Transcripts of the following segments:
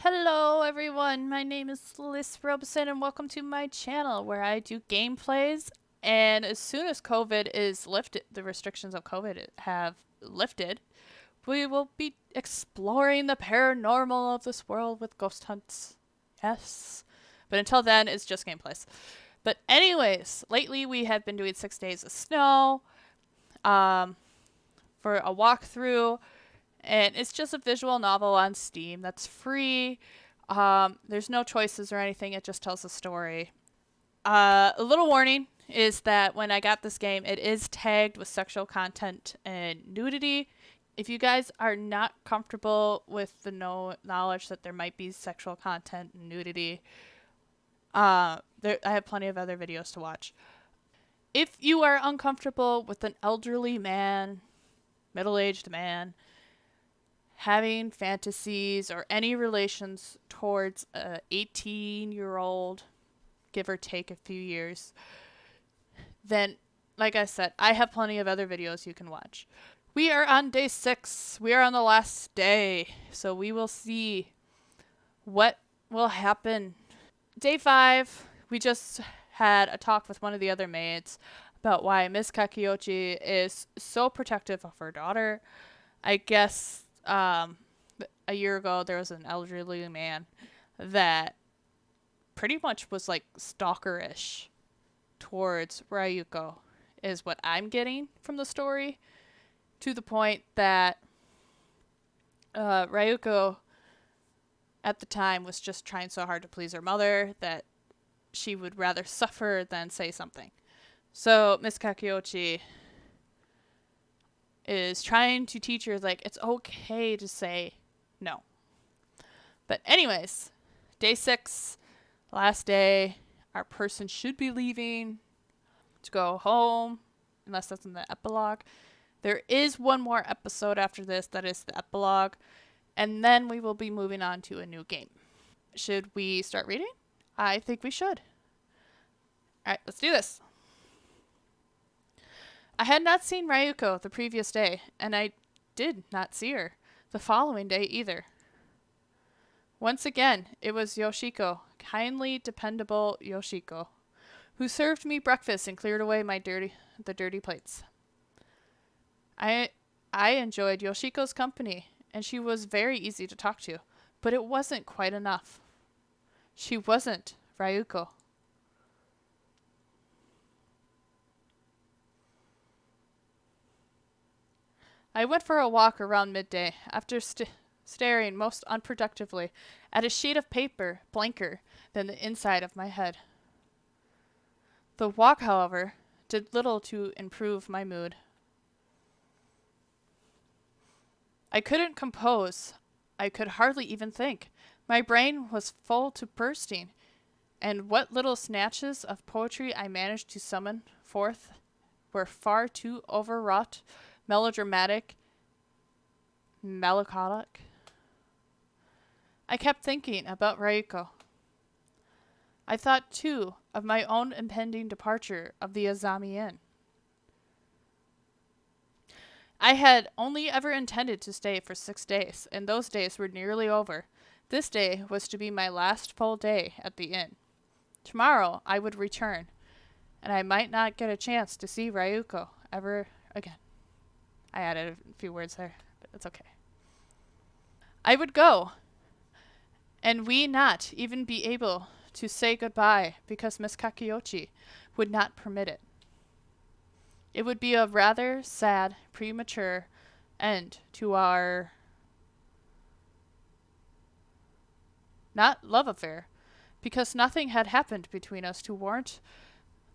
Hello everyone, my name is Liz Robeson and welcome to my channel where I do gameplays, and as soon as COVID is lifted, the restrictions of COVID have lifted, we will be exploring the paranormal of this world with ghost hunts. Yes. But until then, it's just gameplays. But anyways, lately we have been doing 6 days of snow um, for a walkthrough, and it's just a visual novel on Steam that's free. There's no choices or anything, it just tells a story. A little warning is that when I got this game, it is tagged with sexual content and nudity. If you guys are not comfortable with the knowledge that there might be sexual content and nudity, I have plenty of other videos to watch. If you are uncomfortable with an elderly man, middle-aged man, having fantasies or any relations towards a 18-year-old, give or take a few years, then, like I said, I have plenty of other videos you can watch. We are on day 6. We are on the last day, so we will see what will happen. Day 5, we just had a talk with one of the other maids about why Miss Kakiochi is so protective of her daughter. I guess a year ago there was an elderly man that pretty much was like stalkerish towards Ryuko, is what I'm getting from the story, to the point that Ryuko at the time was just trying so hard to please her mother that she would rather suffer than say something. So Miss Kakiochi is trying to teach her, like, it's okay to say no. But anyways, day 6, last day, our person should be leaving to go home, unless that's in the epilogue. There is one more episode after this that is the epilogue, and then we will be moving on to a new game. Should we start reading? I think we should. Alright, let's do this. I had not seen Ryuko the previous day, and I did not see her the following day either. Once again, it was Yoshiko, kindly dependable Yoshiko, who served me breakfast and cleared away the dirty plates. I enjoyed Yoshiko's company, and she was very easy to talk to, but it wasn't quite enough. She wasn't Ryuko. I went for a walk around midday after staring most unproductively at a sheet of paper blanker than the inside of my head. The walk, however, did little to improve my mood. I couldn't compose. I could hardly even think. My brain was full to bursting, and what little snatches of poetry I managed to summon forth were far too overwrought, melodramatic, melancholic. I kept thinking about Ryuko. I thought, too, of my own impending departure of the Azami Inn. I had only ever intended to stay for 6 days, and those days were nearly over. This day was to be my last full day at the inn. Tomorrow I would return, and I might not get a chance to see Ryuko ever again. I added a few words there, but it's okay. I would go, and we not even be able to say goodbye because Miss Kakiochi would not permit it. It would be a rather sad, premature end to our not love affair, because nothing had happened between us to warrant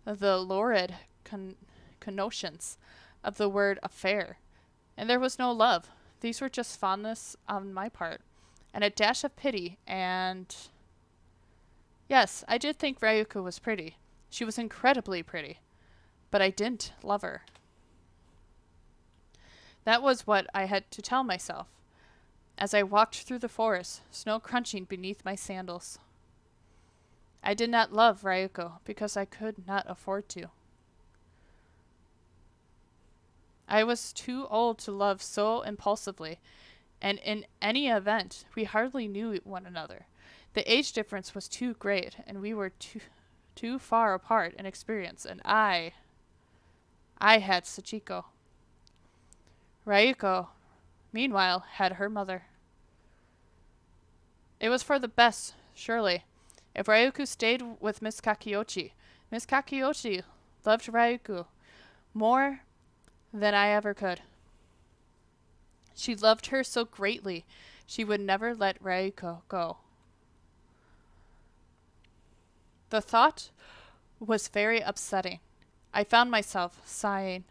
the lurid connotations of the word affair. And there was no love. These were just fondness on my part, and a dash of pity, and... Yes, I did think Ryuko was pretty. She was incredibly pretty. But I didn't love her. That was what I had to tell myself, as I walked through the forest, snow crunching beneath my sandals. I did not love Ryuko because I could not afford to. I was too old to love so impulsively, and in any event, we hardly knew one another. The age difference was too great, and we were too far apart in experience, and I had Sachiko. Ryuko, meanwhile, had her mother. It was for the best, surely. If Ryuko stayed with Miss Kakiochi, Miss Kakiochi loved Ryuko more than I ever could. She loved her so greatly, she would never let Ryuko go. The thought was very upsetting. I found myself sighing.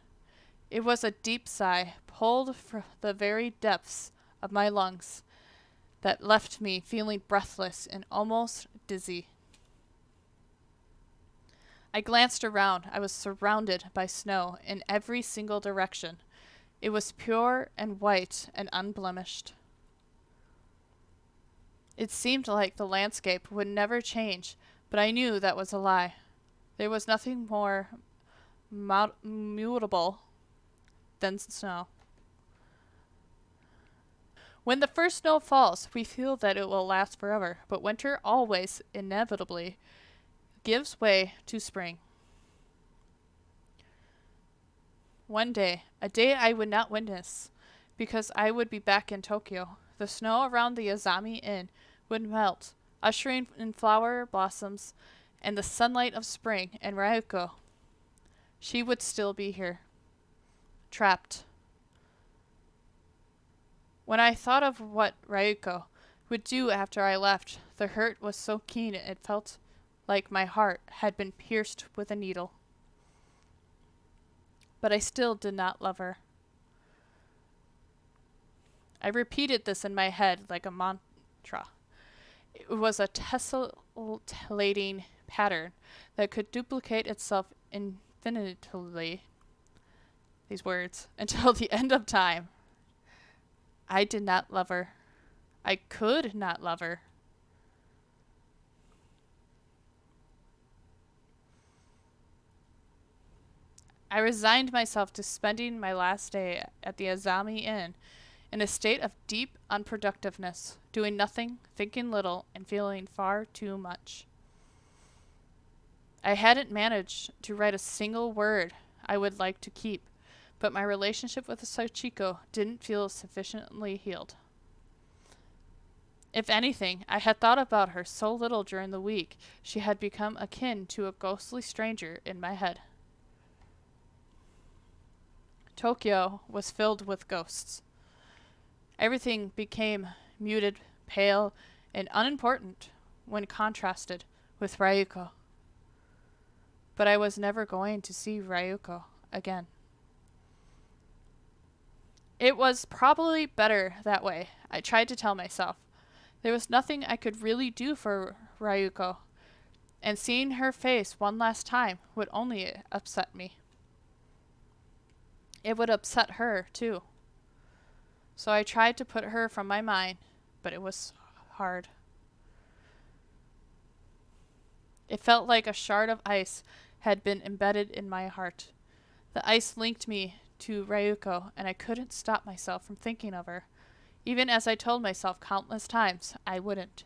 It was a deep sigh, pulled from the very depths of my lungs, that left me feeling breathless and almost dizzy. I glanced around. I was surrounded by snow in every single direction. It was pure and white and unblemished. It seemed like the landscape would never change, but I knew that was a lie. There was nothing more mutable than snow. When the first snow falls, we feel that it will last forever, but winter always, inevitably, gives way to spring. One day, a day I would not witness, because I would be back in Tokyo, the snow around the Azami Inn would melt, ushering in flower blossoms and the sunlight of spring, and Ryuko, she would still be here, trapped. When I thought of what Ryuko would do after I left, the hurt was so keen it felt like my heart had been pierced with a needle. But I still did not love her. I repeated this in my head like a mantra. It was a tessellating pattern that could duplicate itself infinitely, these words, until the end of time. I did not love her. I could not love her. I resigned myself to spending my last day at the Azami Inn in a state of deep unproductiveness, doing nothing, thinking little, and feeling far too much. I hadn't managed to write a single word I would like to keep, but my relationship with Sachiko didn't feel sufficiently healed. If anything, I had thought about her so little during the week, she had become akin to a ghostly stranger in my head. Tokyo was filled with ghosts. Everything became muted, pale, and unimportant when contrasted with Ryuko. But I was never going to see Ryuko again. It was probably better that way, I tried to tell myself. There was nothing I could really do for Ryuko, and seeing her face one last time would only upset me. It would upset her, too. So I tried to put her from my mind, but it was hard. It felt like a shard of ice had been embedded in my heart. The ice linked me to Ryuko, and I couldn't stop myself from thinking of her, even as I told myself countless times I wouldn't.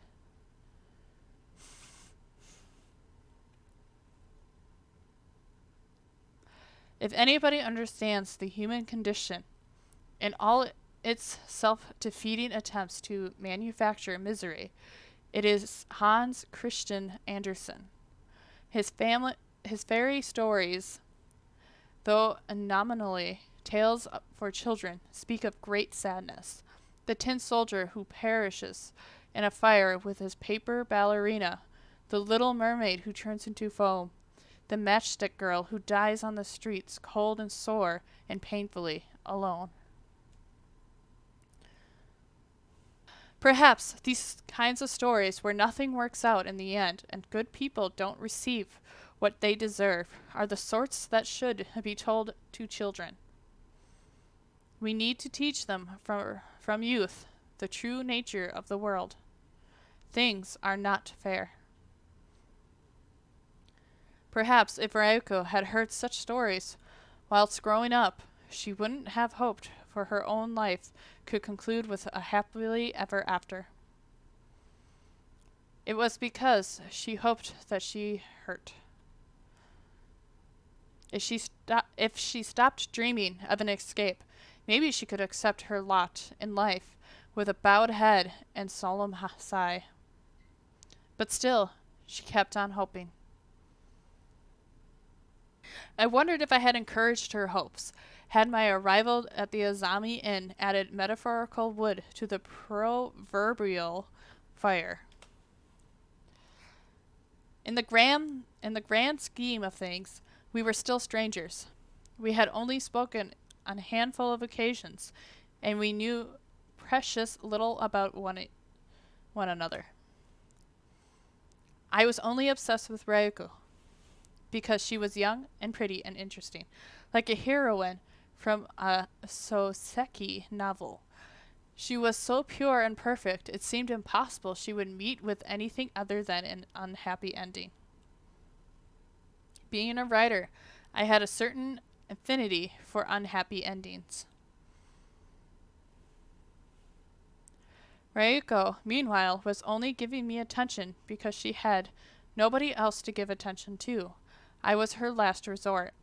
If anybody understands the human condition and all its self-defeating attempts to manufacture misery, it is Hans Christian Andersen. His fairy stories, though nominally tales for children, speak of great sadness. The tin soldier who perishes in a fire with his paper ballerina, the little mermaid who turns into foam, the matchstick girl who dies on the streets, cold and sore and painfully alone. Perhaps these kinds of stories where nothing works out in the end and good people don't receive what they deserve are the sorts that should be told to children. We need to teach them from youth the true nature of the world. Things are not fair. Perhaps if Ryuko had heard such stories whilst growing up, she wouldn't have hoped for her own life could conclude with a happily ever after. It was because she hoped that she hurt. If she stopped dreaming of an escape, maybe she could accept her lot in life with a bowed head and solemn sigh. But still, she kept on hoping. I wondered if I had encouraged her hopes. Had my arrival at the Azami Inn added metaphorical wood to the proverbial fire? In the grand scheme of things, we were still strangers. We had only spoken on a handful of occasions, and we knew precious little about one another. I was only obsessed with Ryuko because she was young and pretty and interesting, like a heroine from a Soseki novel. She was so pure and perfect, it seemed impossible she would meet with anything other than an unhappy ending. Being a writer, I had a certain affinity for unhappy endings. Ryuko, meanwhile, was only giving me attention because she had nobody else to give attention to. I was her last resort,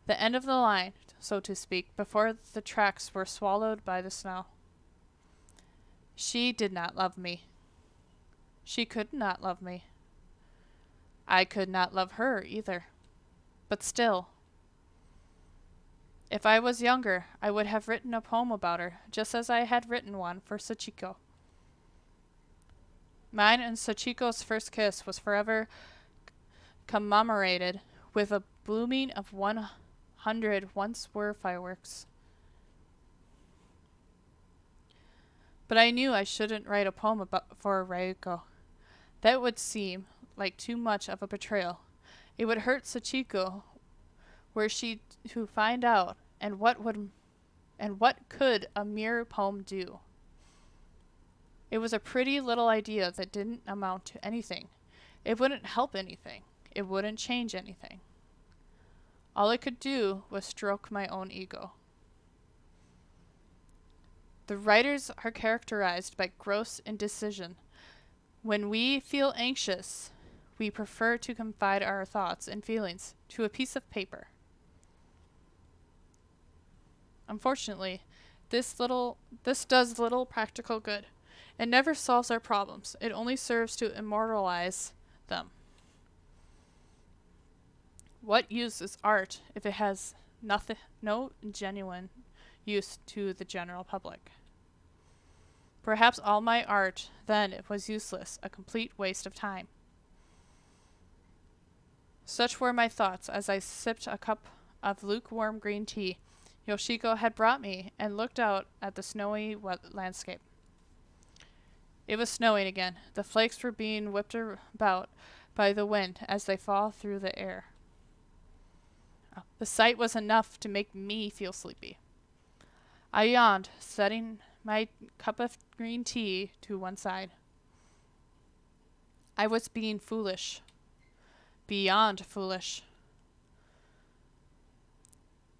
the end of the line, so to speak, before the tracks were swallowed by the snow. She did not love me. She could not love me. I could not love her either. But still, if I was younger, I would have written a poem about her, just as I had written one for Sachiko. Mine and Sachiko's first kiss was forever commemorated with a blooming of 100 once-were fireworks. But I knew I shouldn't write a poem for Ryuko. That would seem like too much of a betrayal. It would hurt Sachiko were she to find out, and what could a mere poem do? It was a pretty little idea that didn't amount to anything. It wouldn't help anything. It wouldn't change anything. All it could do was stroke my own ego. The writers are characterized by gross indecision. When we feel anxious, we prefer to confide our thoughts and feelings to a piece of paper. Unfortunately, this does little practical good. It never solves our problems. It only serves to immortalize them. What use is art if it has no genuine use to the general public? Perhaps all my art then was useless, a complete waste of time. Such were my thoughts as I sipped a cup of lukewarm green tea Yoshiko had brought me and looked out at the snowy landscape. It was snowing again. The flakes were being whipped about by the wind as they fall through the air. The sight was enough to make me feel sleepy. I yawned, setting my cup of green tea to one side. I was being foolish. Beyond foolish.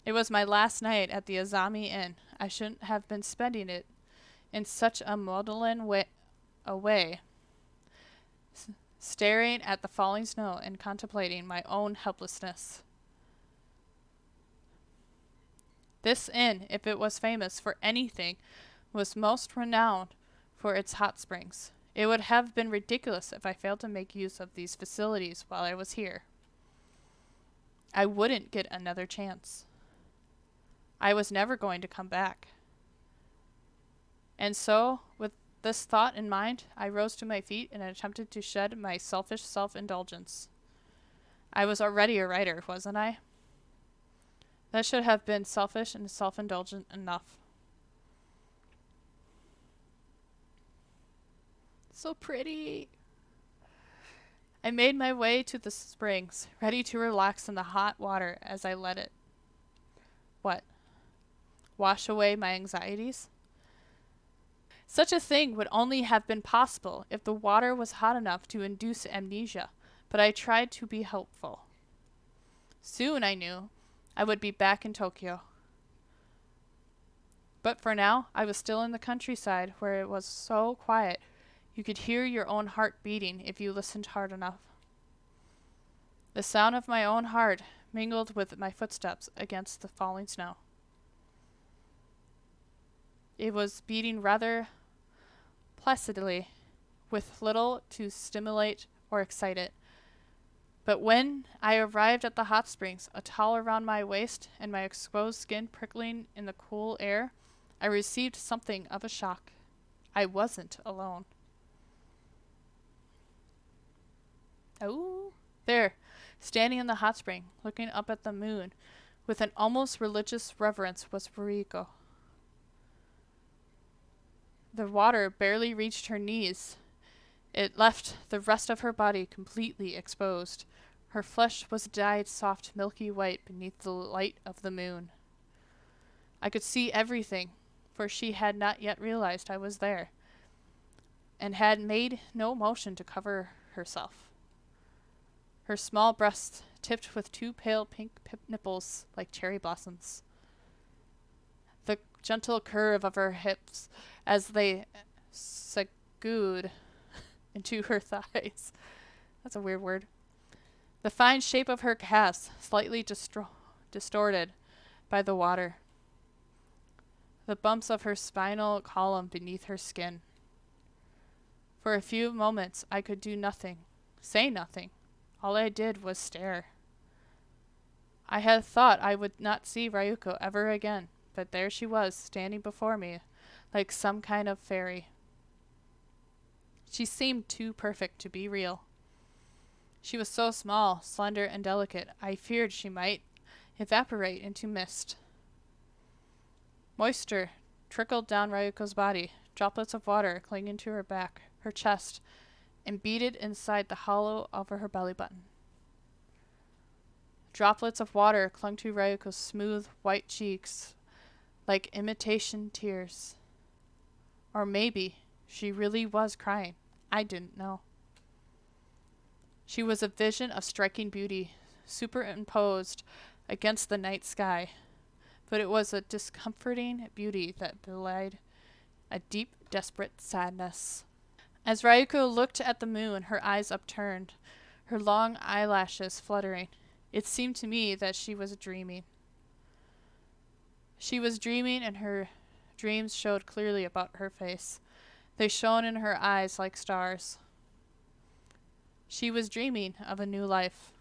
It was my last night at the Azami Inn. I shouldn't have been spending it in such a maudlin way, staring at the falling snow and contemplating my own helplessness. This inn, if it was famous for anything, was most renowned for its hot springs. It would have been ridiculous if I failed to make use of these facilities while I was here. I wouldn't get another chance. I was never going to come back. And so, with this thought in mind, I rose to my feet and attempted to shed my selfish self-indulgence. I was already a writer, wasn't I? That should have been selfish and self-indulgent enough. So pretty. I made my way to the springs, ready to relax in the hot water as I let it. What? Wash away my anxieties? Such a thing would only have been possible if the water was hot enough to induce amnesia, but I tried to be hopeful. Soon, I knew, I would be back in Tokyo. But for now, I was still in the countryside where it was so quiet you could hear your own heart beating if you listened hard enough. The sound of my own heart mingled with my footsteps against the falling snow. It was beating rather placidly, with little to stimulate or excite it. But when I arrived at the hot springs, a towel around my waist and my exposed skin prickling in the cool air, I received something of a shock. I wasn't alone. Oh, there, standing in the hot spring, looking up at the moon, with an almost religious reverence, was Ruriko. The water barely reached her knees. It left the rest of her body completely exposed. Her flesh was dyed soft milky white beneath the light of the moon. I could see everything, for she had not yet realized I was there, and had made no motion to cover herself. Her small breasts tipped with two pale pink nipples like cherry blossoms. The gentle curve of her hips as they segued into her thighs. That's a weird word. The fine shape of her calves, slightly distorted by the water. The bumps of her spinal column beneath her skin. For a few moments I could do nothing, say nothing. All I did was stare. I had thought I would not see Ryuko ever again, but there she was, standing before me, like some kind of fairy. She seemed too perfect to be real. She was so small, slender, and delicate, I feared she might evaporate into mist. Moisture trickled down Ryuko's body, droplets of water clinging to her back, her chest, and beaded inside the hollow over her belly button. Droplets of water clung to Ryuko's smooth, white cheeks like imitation tears. Or maybe she really was crying. I didn't know. She was a vision of striking beauty, superimposed against the night sky, but it was a discomforting beauty that belied a deep, desperate sadness. As Ryuko looked at the moon, her eyes upturned, her long eyelashes fluttering, it seemed to me that she was dreaming. She was dreaming, and her dreams showed clearly about her face. They shone in her eyes like stars. She was dreaming of a new life,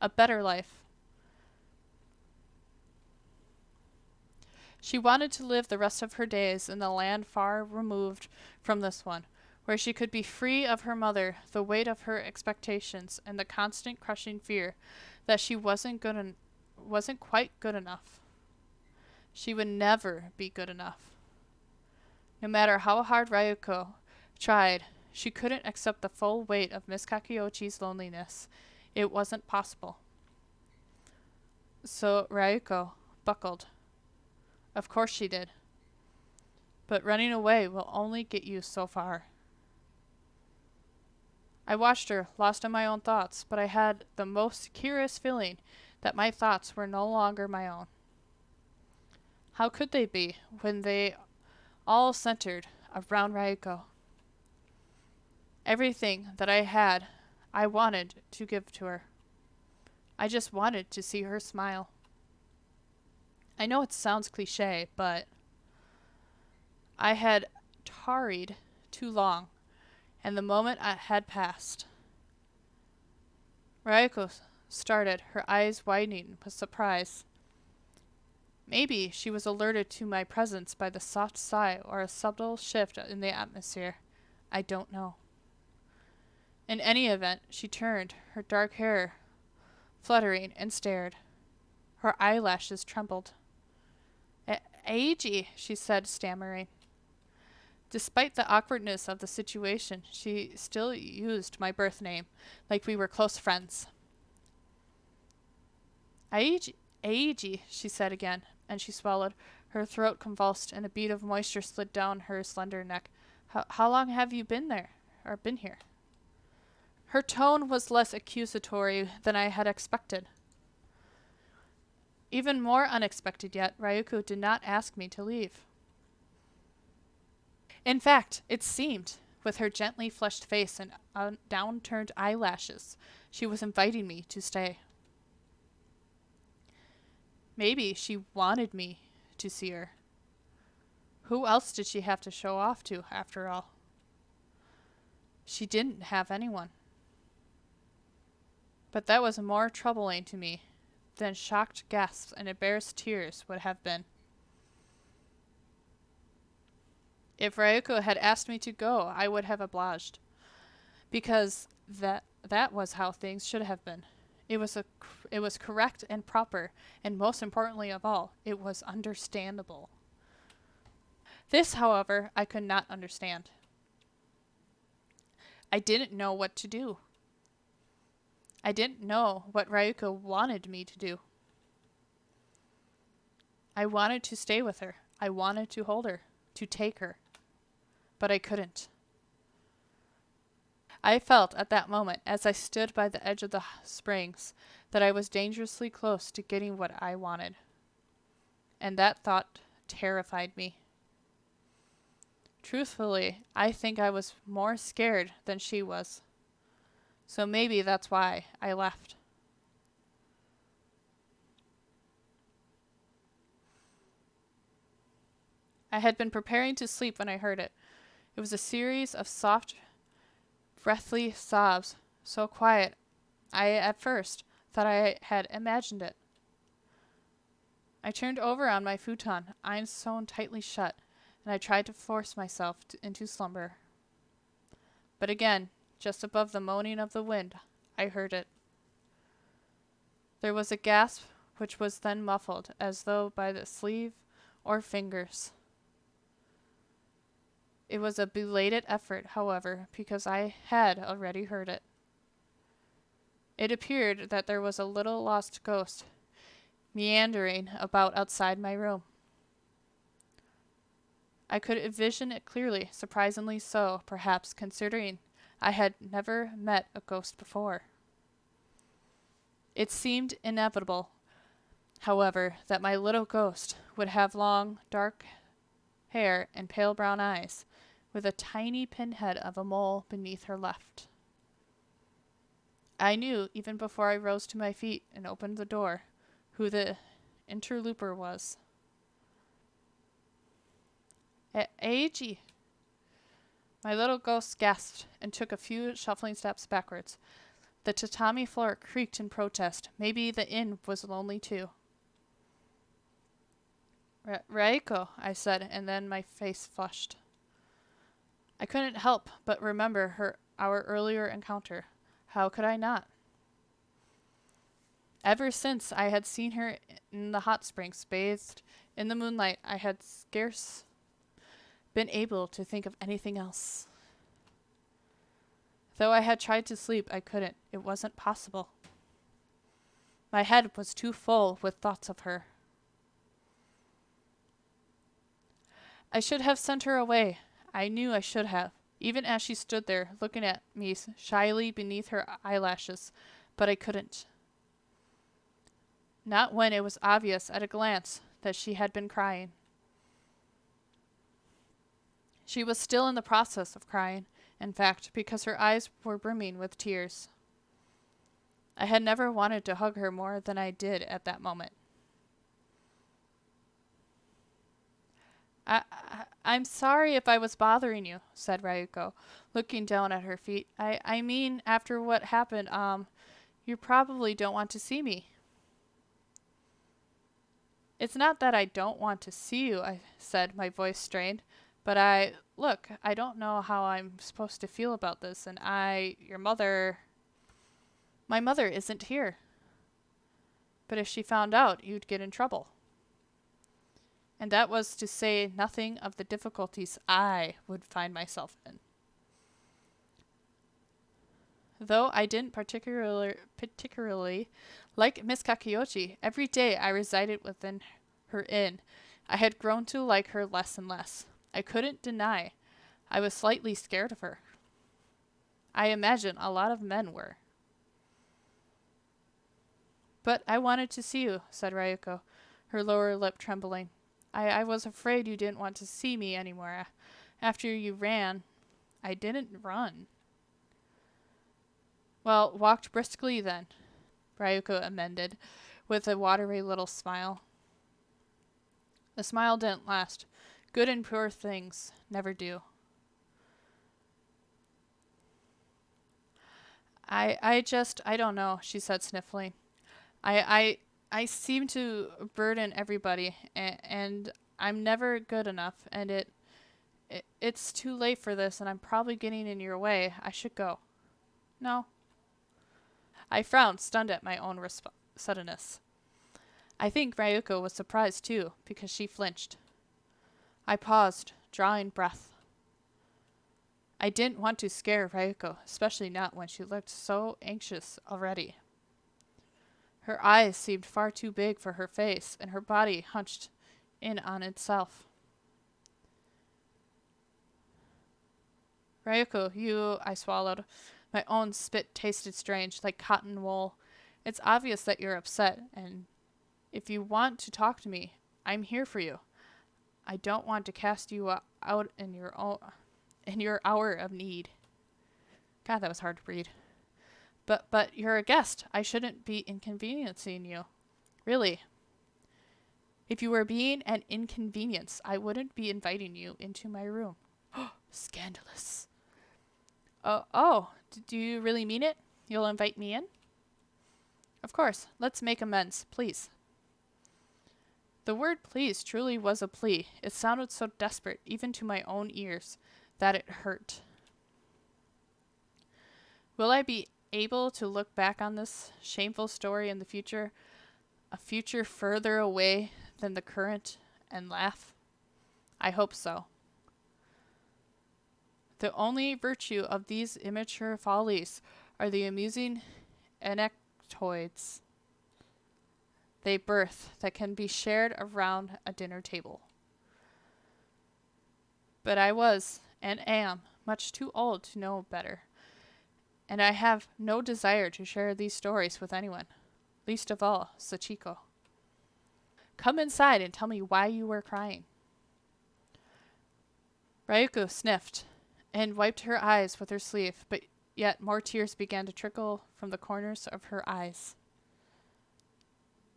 a better life. She wanted to live the rest of her days in the land far removed from this one, where she could be free of her mother, the weight of her expectations, and the constant crushing fear that she wasn't quite good enough. She would never be good enough. No matter how hard Ryuko tried, she couldn't accept the full weight of Miss Kakiochi's loneliness. It wasn't possible. So Ryuko buckled. Of course she did. But running away will only get you so far. I watched her, lost in my own thoughts, but I had the most curious feeling that my thoughts were no longer my own. How could they be when they all centered around Ryuko? Everything that I had, I wanted to give to her. I just wanted to see her smile. I know it sounds cliche, but I had tarried too long, and the moment had passed. Ryuko started, her eyes widening with surprise. Maybe she was alerted to my presence by the soft sigh or a subtle shift in the atmosphere. I don't know. In any event, she turned, her dark hair fluttering, and stared. Her eyelashes trembled. Eiji, she said, stammering. Despite the awkwardness of the situation, she still used my birth name, like we were close friends. Eiji, she said again, and she swallowed. Her throat convulsed, and a bead of moisture slid down her slender neck. How long have you been here? Her tone was less accusatory than I had expected. Even more unexpected yet, Ryuko did not ask me to leave. In fact, it seemed, with her gently flushed face and downturned eyelashes, she was inviting me to stay. Maybe she wanted me to see her. Who else did she have to show off to, after all? She didn't have anyone. But that was more troubling to me than shocked gasps and embarrassed tears would have been. If Ryuko had asked me to go, I would have obliged, because that was how things should have been. It was correct and proper, and most importantly of all, it was understandable. This, however, I could not understand. I didn't know what to do. I didn't know what Ryuko wanted me to do. I wanted to stay with her. I wanted to hold her, to take her. But I couldn't. I felt at that moment, as I stood by the edge of the springs, that I was dangerously close to getting what I wanted. And that thought terrified me. Truthfully, I think I was more scared than she was. So maybe that's why I left. I had been preparing to sleep when I heard it. It was a series of soft, breathy sobs, so quiet I at first thought I had imagined it. I turned over on my futon, eyes sewn tightly shut, and I tried to force myself into slumber. But again, just above the moaning of the wind, I heard it. There was a gasp which was then muffled, as though by the sleeve or fingers. It was a belated effort, however, because I had already heard it. It appeared that there was a little lost ghost meandering about outside my room. I could envision it clearly, surprisingly so, perhaps, considering I had never met a ghost before. It seemed inevitable, however, that my little ghost would have long, dark hair and pale brown eyes, with a tiny pinhead of a mole beneath her left. I knew, even before I rose to my feet and opened the door, who the interloper was. Eiji! My little ghost gasped and took a few shuffling steps backwards. The tatami floor creaked in protest. Maybe the inn was lonely too. Reiko, I said, and then my face flushed. I couldn't help but remember our earlier encounter. How could I not? Ever since I had seen her in the hot springs, bathed in the moonlight, I had scarce been able to think of anything else. Though I had tried to sleep, I couldn't. It wasn't possible. My head was too full with thoughts of her. I should have sent her away. I knew I should have, even as she stood there looking at me shyly beneath her eyelashes, but I couldn't. Not when it was obvious at a glance that she had been crying. She was still in the process of crying, in fact, because her eyes were brimming with tears. I had never wanted to hug her more than I did at that moment. I'm sorry if I was bothering you, said Ryuko, looking down at her feet. I mean, after what happened, you probably don't want to see me. It's not that I don't want to see you, I said, my voice strained. But I don't know how I'm supposed to feel about this, and my mother isn't here. But if she found out, you'd get in trouble. And that was to say nothing of the difficulties I would find myself in. Though I didn't particularly like Miss Kakiyoshi, every day I resided within her inn, I had grown to like her less and less. I couldn't deny I was slightly scared of her. I imagine a lot of men were. But I wanted to see you, said Ryuko, her lower lip trembling. I was afraid you didn't want to see me anymore After you ran, I didn't run. Well, walked briskly then, Ryuko amended, with a watery little smile. The smile didn't last. Good and pure things never do. I don't know, she said sniffling. I seem to burden everybody, and I'm never good enough, and it's too late for this, and I'm probably getting in your way. I should go. No. I frowned, stunned at my own suddenness. I think Ryuko was surprised too, because she flinched. I paused, drawing breath. I didn't want to scare Ryuko, especially not when she looked so anxious already. Her eyes seemed far too big for her face, and her body hunched in on itself. Ryuko, I swallowed. My own spit tasted strange, like cotton wool. It's obvious that you're upset, and if you want to talk to me, I'm here for you. I don't want to cast you out in your hour of need. God, that was hard to read. But you're a guest. I shouldn't be inconveniencing you. Really. If you were being an inconvenience, I wouldn't be inviting you into my room. Scandalous. Do you really mean it? You'll invite me in? Of course. Let's make amends, please. The word please truly was a plea. It sounded so desperate, even to my own ears, that it hurt. Will I be able to look back on this shameful story in the future, a future further away than the current, and laugh? I hope so. The only virtue of these immature follies are the amusing anecdotes they birth that can be shared around a dinner table. But I was, and am, much too old to know better, and I have no desire to share these stories with anyone, least of all Sachiko. Come inside and tell me why you were crying. Ryuko sniffed and wiped her eyes with her sleeve, but yet more tears began to trickle from the corners of her eyes.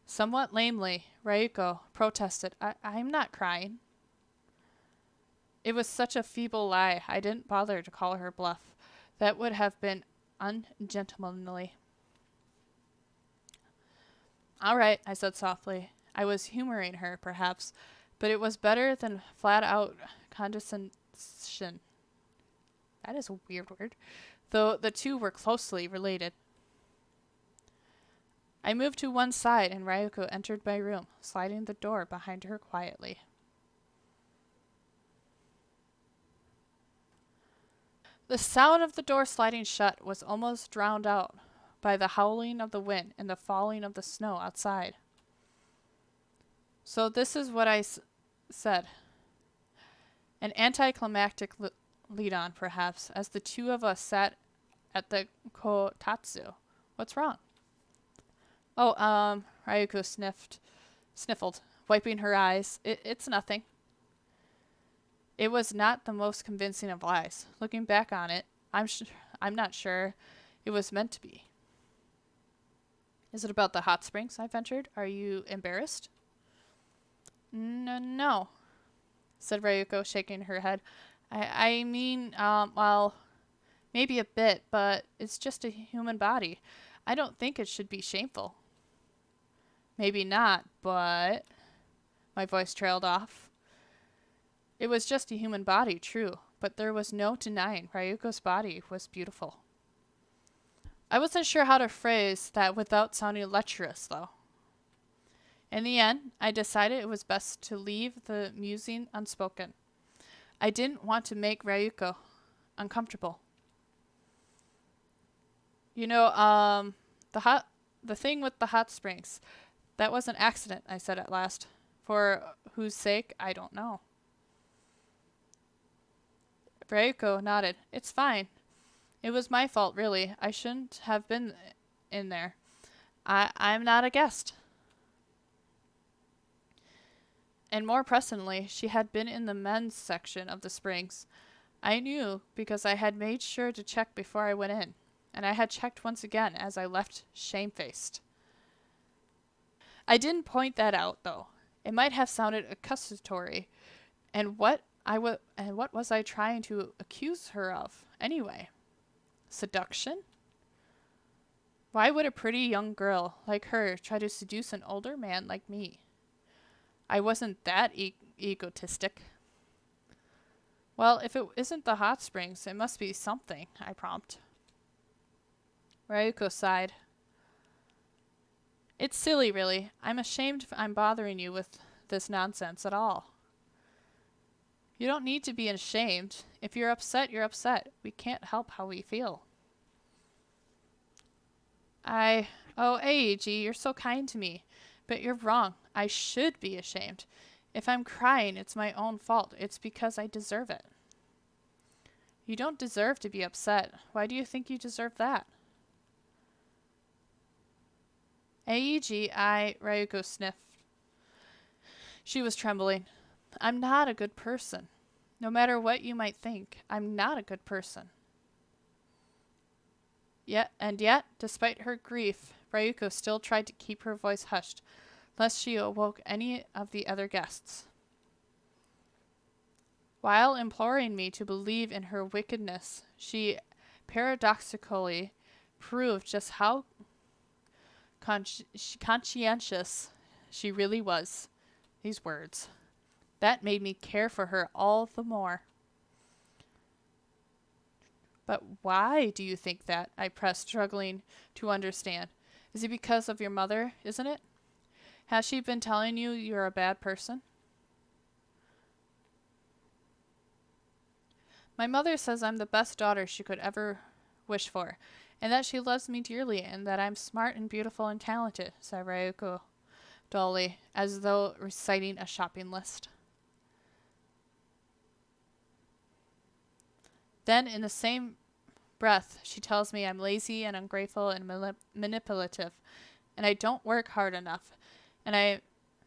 Somewhat lamely, Ryuko protested, I'm not crying. It was such a feeble lie, I didn't bother to call her bluff. That would have been ungentlemanly. All right, I said softly. I was humoring her, perhaps, but it was better than flat-out condescension. That is a weird word, though the two were closely related. I moved to one side, and Ryuko entered my room, sliding the door behind her quietly. The sound of the door sliding shut was almost drowned out by the howling of the wind and the falling of the snow outside. So this is what I said. An anticlimactic lead-on, perhaps, as the two of us sat at the kotatsu. What's wrong? Ryuko sniffled, wiping her eyes. It's nothing. It was not the most convincing of lies. Looking back on it, I'm not sure it was meant to be. Is it about the hot springs? I ventured. Are you embarrassed? No, said Ryuko, shaking her head. I mean, well, maybe a bit, but it's just a human body. I don't think it should be shameful. Maybe not, but... My voice trailed off. It was just a human body, true, but there was no denying Ryuko's body was beautiful. I wasn't sure how to phrase that without sounding lecherous, though. In the end, I decided it was best to leave the musing unspoken. I didn't want to make Ryuko uncomfortable. You know, the thing with the hot springs, that was an accident, I said at last. For whose sake, I don't know. Ryuko nodded. It's fine. It was my fault, really. I shouldn't have been in there. I'm not a guest. And more presently, she had been in the men's section of the Springs. I knew because I had made sure to check before I went in, and I had checked once again as I left shamefaced. I didn't point that out, though. It might have sounded accusatory, and what was I trying to accuse her of, anyway? Seduction? Why would a pretty young girl like her try to seduce an older man like me? I wasn't that egotistic. Well, if it isn't the hot springs, it must be something, I prompt. Ryuko sighed. It's silly, really. I'm ashamed I'm bothering you with this nonsense at all. You don't need to be ashamed. If you're upset, you're upset. We can't help how we feel. Oh, Eiji, you're so kind to me. But you're wrong. I should be ashamed. If I'm crying, it's my own fault. It's because I deserve it. You don't deserve to be upset. Why do you think you deserve that? Eiji, Ryuko sniffed. She was trembling. I'm not a good person. No matter what you might think, I'm not a good person. Yet, despite her grief, Ryuko still tried to keep her voice hushed, lest she awoke any of the other guests. While imploring me to believe in her wickedness, she paradoxically proved just how conscientious she really was. These words. That made me care for her all the more. But why do you think that? I pressed, struggling to understand. Is it because of your mother, isn't it? Has she been telling you you're a bad person? My mother says I'm the best daughter she could ever wish for, and that she loves me dearly, and that I'm smart and beautiful and talented, said Ryuko dully, as though reciting a shopping list. Then, in the same breath, she tells me I'm lazy and ungrateful and manipulative, and I don't work hard enough, and I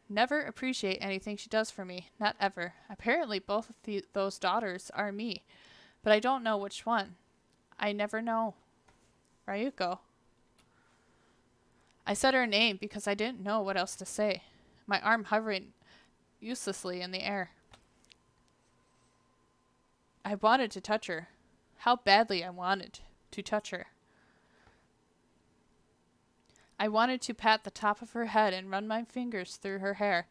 never appreciate anything she does for me, not ever. Apparently, both of those daughters are me, but I don't know which one. I never know. Ryuko. I said her name because I didn't know what else to say, my arm hovering uselessly in the air. I wanted to touch her. How badly I wanted to touch her. I wanted to pat the top of her head and run my fingers through her hair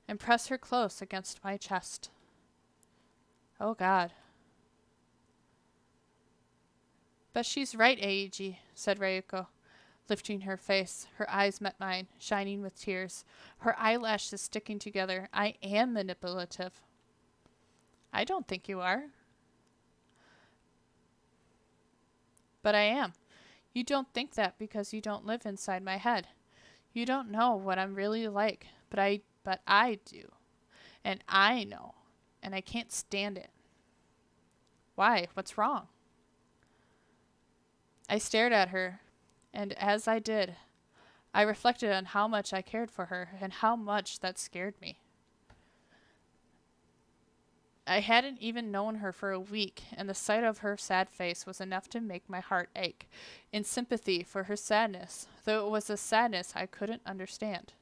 and press her close against my chest. Oh, God. But she's right, Eiji, said Ryuko, lifting her face. Her eyes met mine, shining with tears, her eyelashes sticking together. I am manipulative. I don't think you are. But I am. You don't think that because you don't live inside my head. You don't know what I'm really like, but I do. And I know. And I can't stand it. Why? What's wrong? I stared at her, and as I did, I reflected on how much I cared for her and how much that scared me. I hadn't even known her for a week, and the sight of her sad face was enough to make my heart ache, in sympathy for her sadness, though it was a sadness I couldn't understand.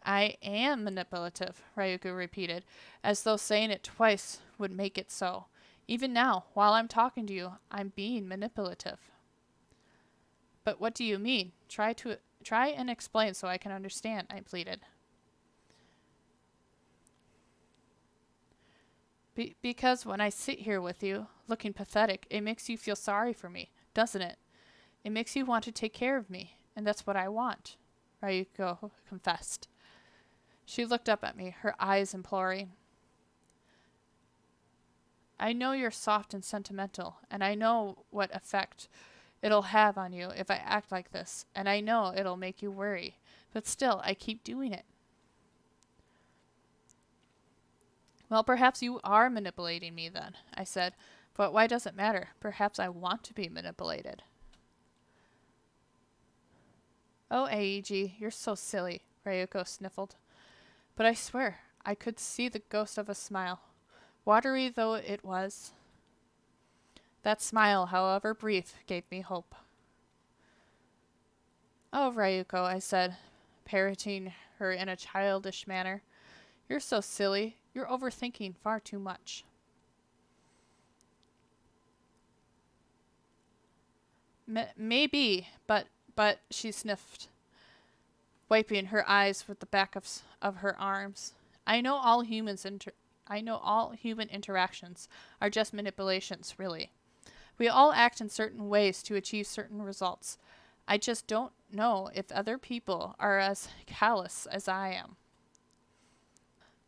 I am manipulative, Ryuko repeated, as though saying it twice would make it so. Even now, while I'm talking to you, I'm being manipulative. But what do you mean? Try and explain so I can understand, I pleaded. Because when I sit here with you, looking pathetic, it makes you feel sorry for me, doesn't it? It makes you want to take care of me, and that's what I want, Ryuko confessed. She looked up at me, her eyes imploring. I know you're soft and sentimental, and I know what effect it'll have on you if I act like this, and I know it'll make you worry, but still, I keep doing it. Well, perhaps you are manipulating me then, I said, but why does it matter? Perhaps I want to be manipulated. Oh, Eiji, you're so silly. Ryuko sniffled. But I swear, I could see the ghost of a smile, watery though it was. That smile, however brief, gave me hope. Oh, Ryuko, I said, parroting her in a childish manner. You're so silly. You're overthinking far too much. Maybe, but she sniffed, wiping her eyes with the back of her arms. I know all I know all human interactions are just manipulations, really. We all act in certain ways to achieve certain results. I just don't know if other people are as callous as I am.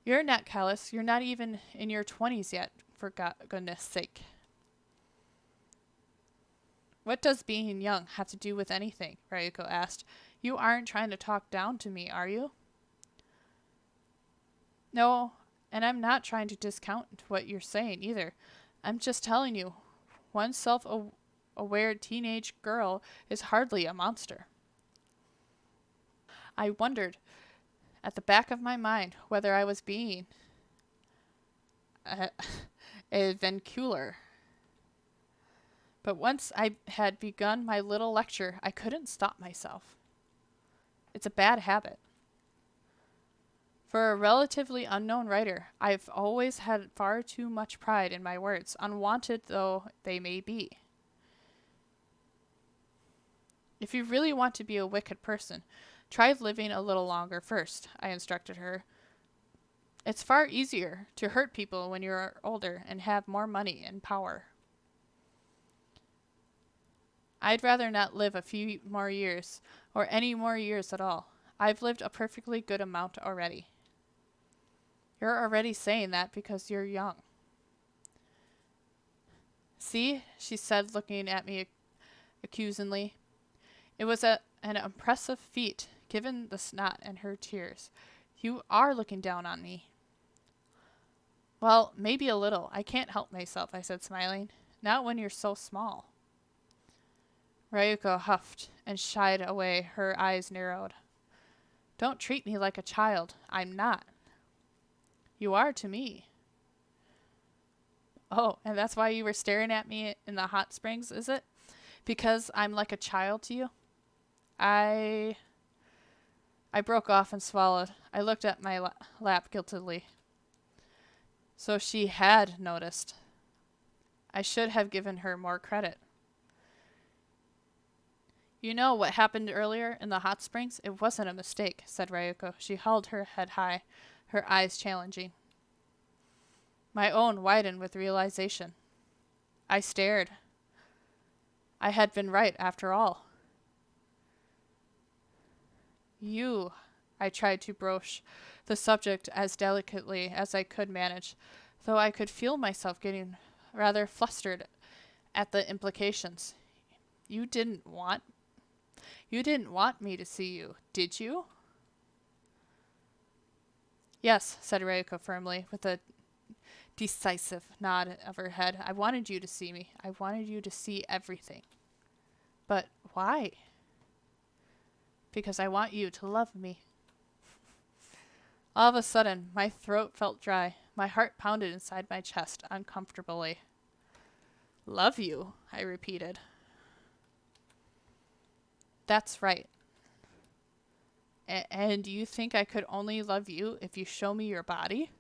You're not callous. You're not even in your 20s yet, for goodness sake. What does being young have to do with anything? Ryuko asked. You aren't trying to talk down to me, are you? No, and I'm not trying to discount what you're saying either. I'm just telling you, one self-aware teenage girl is hardly a monster. I wondered, at the back of my mind, whether I was being a, a vincular. But once I had begun my little lecture, I couldn't stop myself. It's a bad habit. For a relatively unknown writer, I've always had far too much pride in my words, unwanted though they may be. If you really want to be a wicked person, try living a little longer first, I instructed her. It's far easier to hurt people when you're older and have more money and power. I'd rather not live a few more years, or any more years at all. I've lived a perfectly good amount already. You're already saying that because you're young. See, she said, looking at me accusingly. It was an impressive feat, given the snot and her tears. You are looking down on me. Well, maybe a little. I can't help myself, I said, smiling. Not when you're so small. Ryuko huffed and shied away, her eyes narrowed. Don't treat me like a child. I'm not. You are to me. Oh, and that's why you were staring at me in the hot springs, is it? Because I'm like a child to you? I broke off and swallowed. I looked at my lap guiltily. So she had noticed. I should have given her more credit. You know what happened earlier in the hot springs? It wasn't a mistake, said Ryuko. She held her head high, her eyes challenging. My own widened with realization. I stared. I had been right after all. I tried to broach the subject as delicately as I could manage, though I could feel myself getting rather flustered at the implications. You didn't want me to see you, did you? Yes, said Reiko firmly, with a decisive nod of her head. I wanted you to see me. I wanted you to see everything. But why? Because I want you to love me. All of a sudden, my throat felt dry. My heart pounded inside my chest uncomfortably. Love you, I repeated. That's right. And you think I could only love you if you show me your body?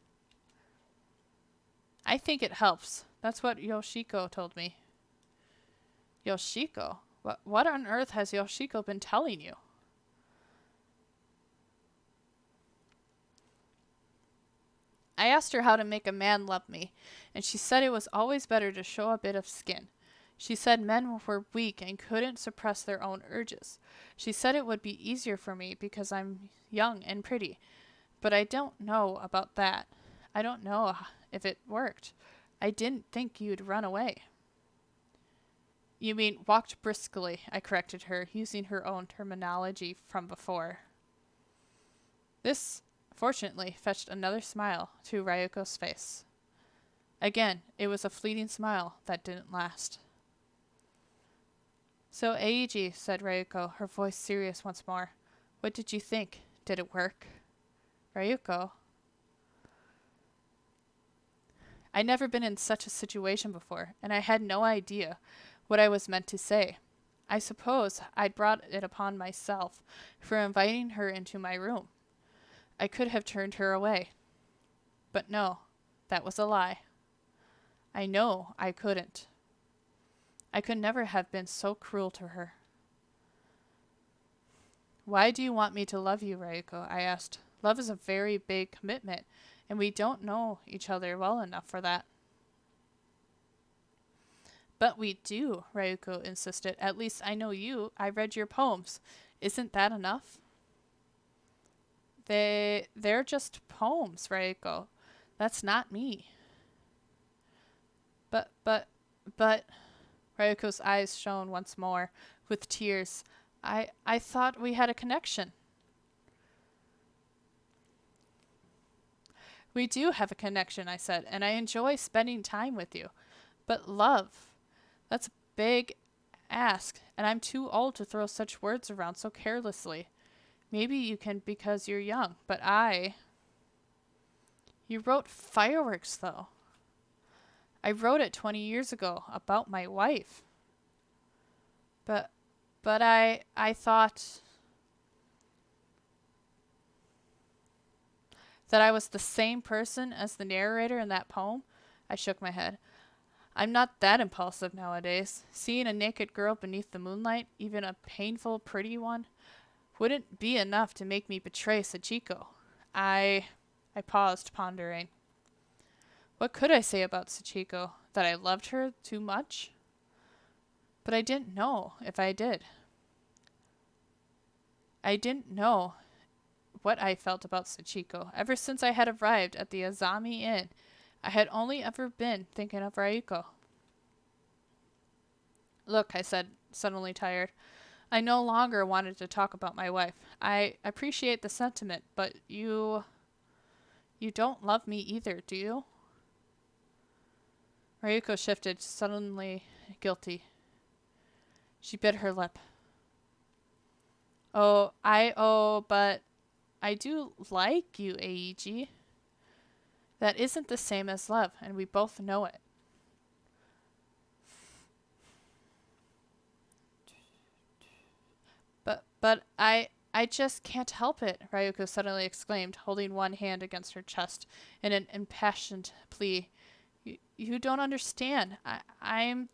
I think it helps. That's what Yoshiko told me. Yoshiko? What on earth has Yoshiko been telling you? I asked her how to make a man love me, and she said it was always better to show a bit of skin. She said men were weak and couldn't suppress their own urges. She said it would be easier for me because I'm young and pretty, but I don't know about that. I don't know if it worked. I didn't think you'd run away. You mean walked briskly, I corrected her, using her own terminology from before. This, fortunately, fetched another smile to Ryuko's face. Again, it was a fleeting smile that didn't last. So, Eiji, said Ryuko, her voice serious once more, what did you think? Did it work? Ryuko, I'd never been in such a situation before, and I had no idea what I was meant to say. I suppose I'd brought it upon myself for inviting her into my room. I could have turned her away. But no, that was a lie. I know I couldn't. I could never have been so cruel to her. Why do you want me to love you, Reiko? I asked. Love is a very big commitment, and we don't know each other well enough for that. But we do, Ryuko insisted. At least I know you. I read your poems. Isn't that enough? They're just poems, Ryuko. That's not me. But but but Ryuko's eyes shone once more with tears. I thought we had a connection. We do have a connection, I said, and I enjoy spending time with you. But love, that's a big ask, and I'm too old to throw such words around so carelessly. Maybe you can because you're young, but I. You wrote fireworks, though. I wrote it 20 years ago about my wife. But, but I thought that I was the same person as the narrator in that poem. I shook my head. I'm not that impulsive nowadays. Seeing a naked girl beneath the moonlight, even a painful, pretty one, wouldn't be enough to make me betray Sachiko. I paused, pondering. What could I say about Sachiko? That I loved her too much? But I didn't know if I did. I didn't know what I felt about Sachiko. Ever since I had arrived at the Azami Inn, I had only ever been thinking of Ryuko. Look, I said, suddenly tired. I no longer wanted to talk about my wife. I appreciate the sentiment, but you don't love me either, do you? Ryuko shifted, suddenly guilty. She bit her lip. But I do like you, Eiji. That isn't the same as love, and we both know it. But I just can't help it, Ryuko suddenly exclaimed, holding one hand against her chest in an impassioned plea. You don't understand. I'm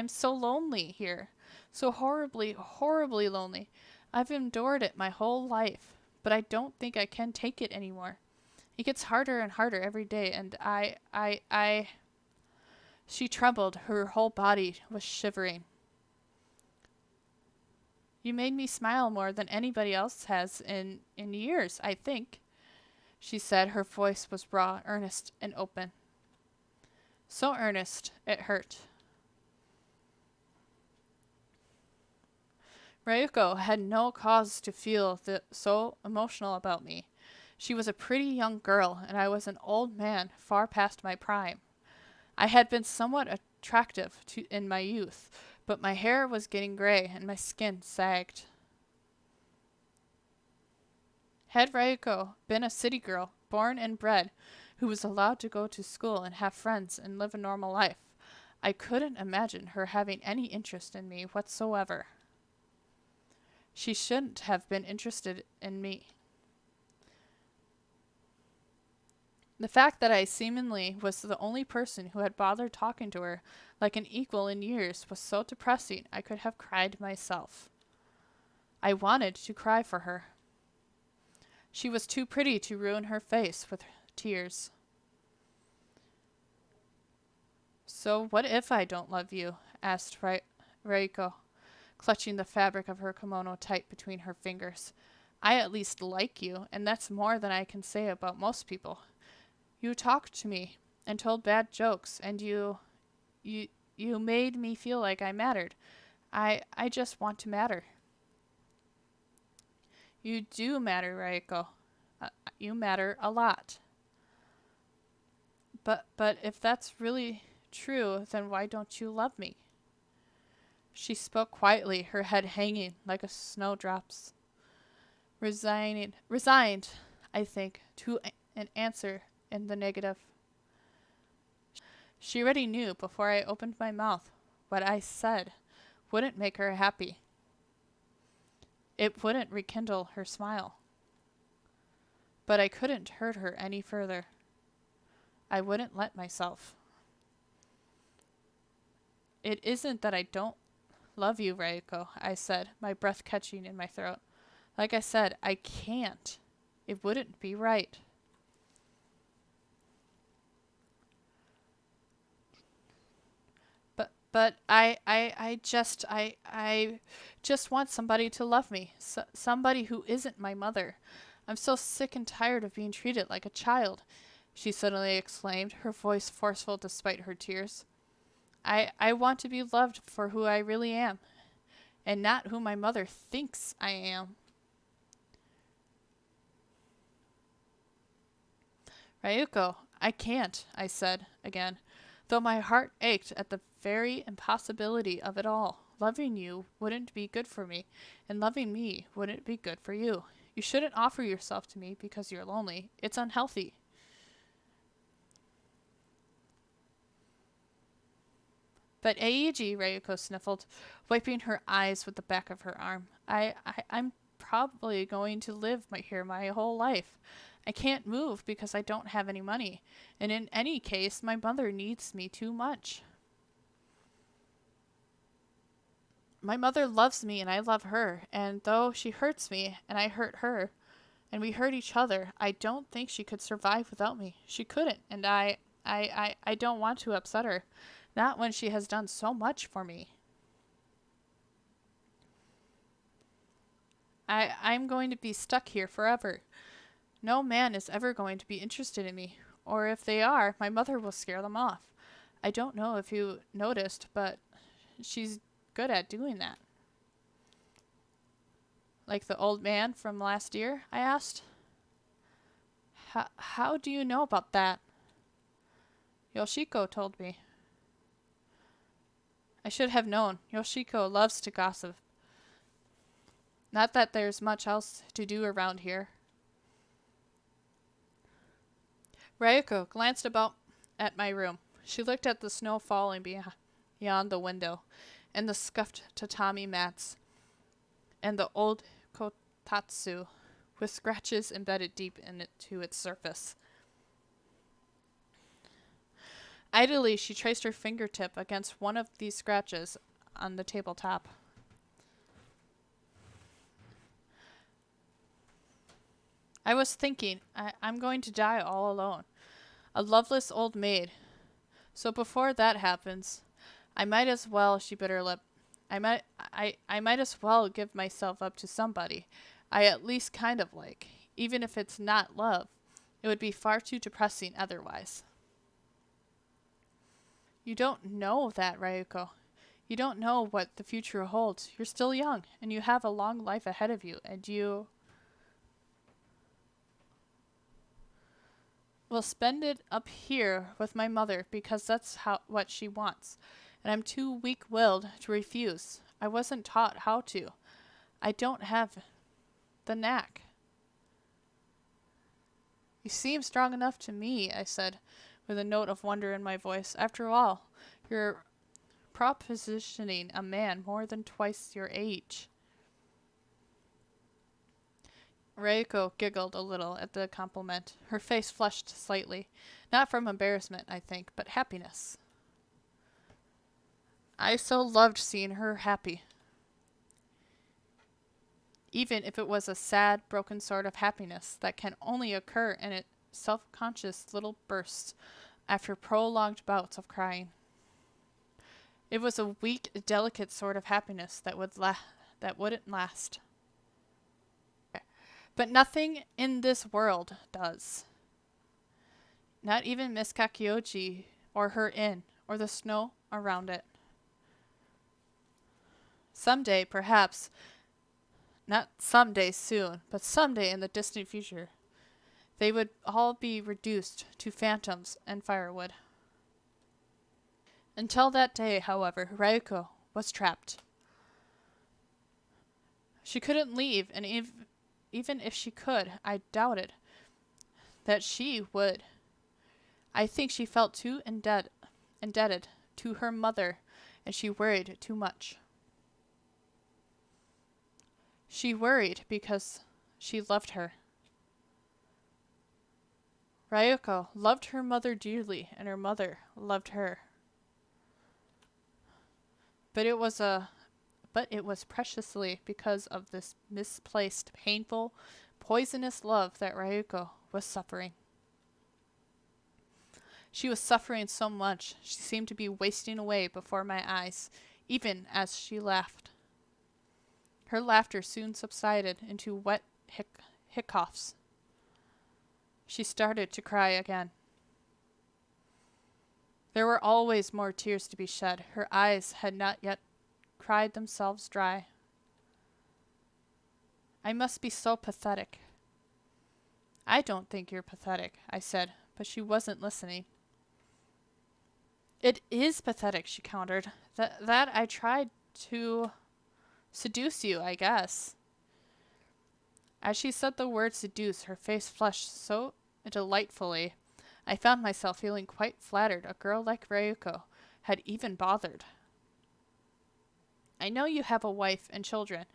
so lonely here. So horribly, horribly lonely. I've endured it my whole life, but I don't think I can take it anymore. It gets harder and harder every day, and I. She trembled. Her whole body was shivering. You made me smile more than anybody else has in years, I think, she said. Her voice was raw, earnest, and open. So earnest, it hurt. Ryuko had no cause to feel so emotional about me. She was a pretty young girl, and I was an old man far past my prime. I had been somewhat attractive in my youth, but my hair was getting gray and my skin sagged. Had Ryuko been a city girl, born and bred, who was allowed to go to school and have friends and live a normal life, I couldn't imagine her having any interest in me whatsoever. She shouldn't have been interested in me. The fact that I seemingly was the only person who had bothered talking to her like an equal in years was so depressing I could have cried myself. I wanted to cry for her. She was too pretty to ruin her face with tears. So what if I don't love you? Asked Reiko, clutching the fabric of her kimono tight between her fingers. I at least like you, and that's more than I can say about most people. You talked to me and told bad jokes, and you made me feel like I mattered. I just want to matter. You do matter, Reiko. You matter a lot. But if that's really true, then why don't you love me? She spoke quietly, her head hanging like a snowdrop's. resigned, I think, to an answer in the negative. She already knew before I opened my mouth what I said wouldn't make her happy. It wouldn't rekindle her smile. But I couldn't hurt her any further. I wouldn't let myself. It isn't that I don't love you, Reiko, I said, my breath catching in my throat. Like I said, I can't. It wouldn't be right. But I just want somebody to love me. Somebody who isn't my mother. I'm so sick and tired of being treated like a child, she suddenly exclaimed, her voice forceful despite her tears. I want to be loved for who I really am, and not who my mother thinks I am. Ryuko, I can't, I said again, though my heart ached at the very impossibility of it all. Loving you wouldn't be good for me, and loving me wouldn't be good for you. You shouldn't offer yourself to me because you're lonely. It's unhealthy. But Eiji, Ryuko sniffled, wiping her eyes with the back of her arm. I'm probably going to live here my whole life. I can't move because I don't have any money. And in any case, my mother needs me too much. My mother loves me and I love her. And though she hurts me and I hurt her, and we hurt each other, I don't think she could survive without me. She couldn't, and I don't want to upset her. Not when she has done so much for me. I'm going to be stuck here forever. No man is ever going to be interested in me. Or if they are, my mother will scare them off. I don't know if you noticed, but she's good at doing that. Like the old man from last year? I asked. How do you know about that? Yoshiko told me. I should have known. Yoshiko loves to gossip. Not that there's much else to do around here. Ryuko glanced about at my room. She looked at the snow falling beyond the window, and the scuffed tatami mats, and the old kotatsu, with scratches embedded deep into its surface. Idly, she traced her fingertip against one of these scratches on the tabletop. I was thinking, I'm going to die all alone. A loveless old maid. So before that happens, I might as well, she bit her lip. I might as well give myself up to somebody I at least kind of like, even if it's not love. It would be far too depressing otherwise. You don't know that, Ryuko. You don't know what the future holds. You're still young, and you have a long life ahead of you, and you will spend it up here with my mother because that's what she wants, and I'm too weak-willed to refuse. I wasn't taught how to. I don't have the knack. You seem strong enough to me, I said, with a note of wonder in my voice. After all, you're propositioning a man more than twice your age. Reiko giggled a little at the compliment. Her face flushed slightly. Not from embarrassment, I think, but happiness. I so loved seeing her happy. Even if it was a sad, broken sort of happiness that can only occur in its self-conscious little bursts after prolonged bouts of crying. It was a weak, delicate sort of happiness that wouldn't last. But nothing in this world does. Not even Miss Kakioji, or her inn, or the snow around it. Someday, perhaps, not someday soon, but someday in the distant future, they would all be reduced to phantoms and firewood. Until that day, however, Ryuko was trapped. She couldn't leave, and even if she could, I doubted that she would. I think she felt too indebted to her mother, and she worried too much. She worried because she loved her. Ryuko loved her mother dearly, and her mother loved her. But it was preciously because of this misplaced, painful, poisonous love that Ryuko was suffering. She was suffering so much, she seemed to be wasting away before my eyes, even as she laughed. Her laughter soon subsided into wet hiccoughs. She started to cry again. There were always more tears to be shed. Her eyes had not yet cried themselves dry. I must be so pathetic. I don't think you're pathetic, I said, but she wasn't listening. It is pathetic, she countered. That I tried to seduce you, I guess. As she said the word seduce, her face flushed so delightfully. I found myself feeling quite flattered a girl like Ryuko had even bothered. I know you have a wife and children,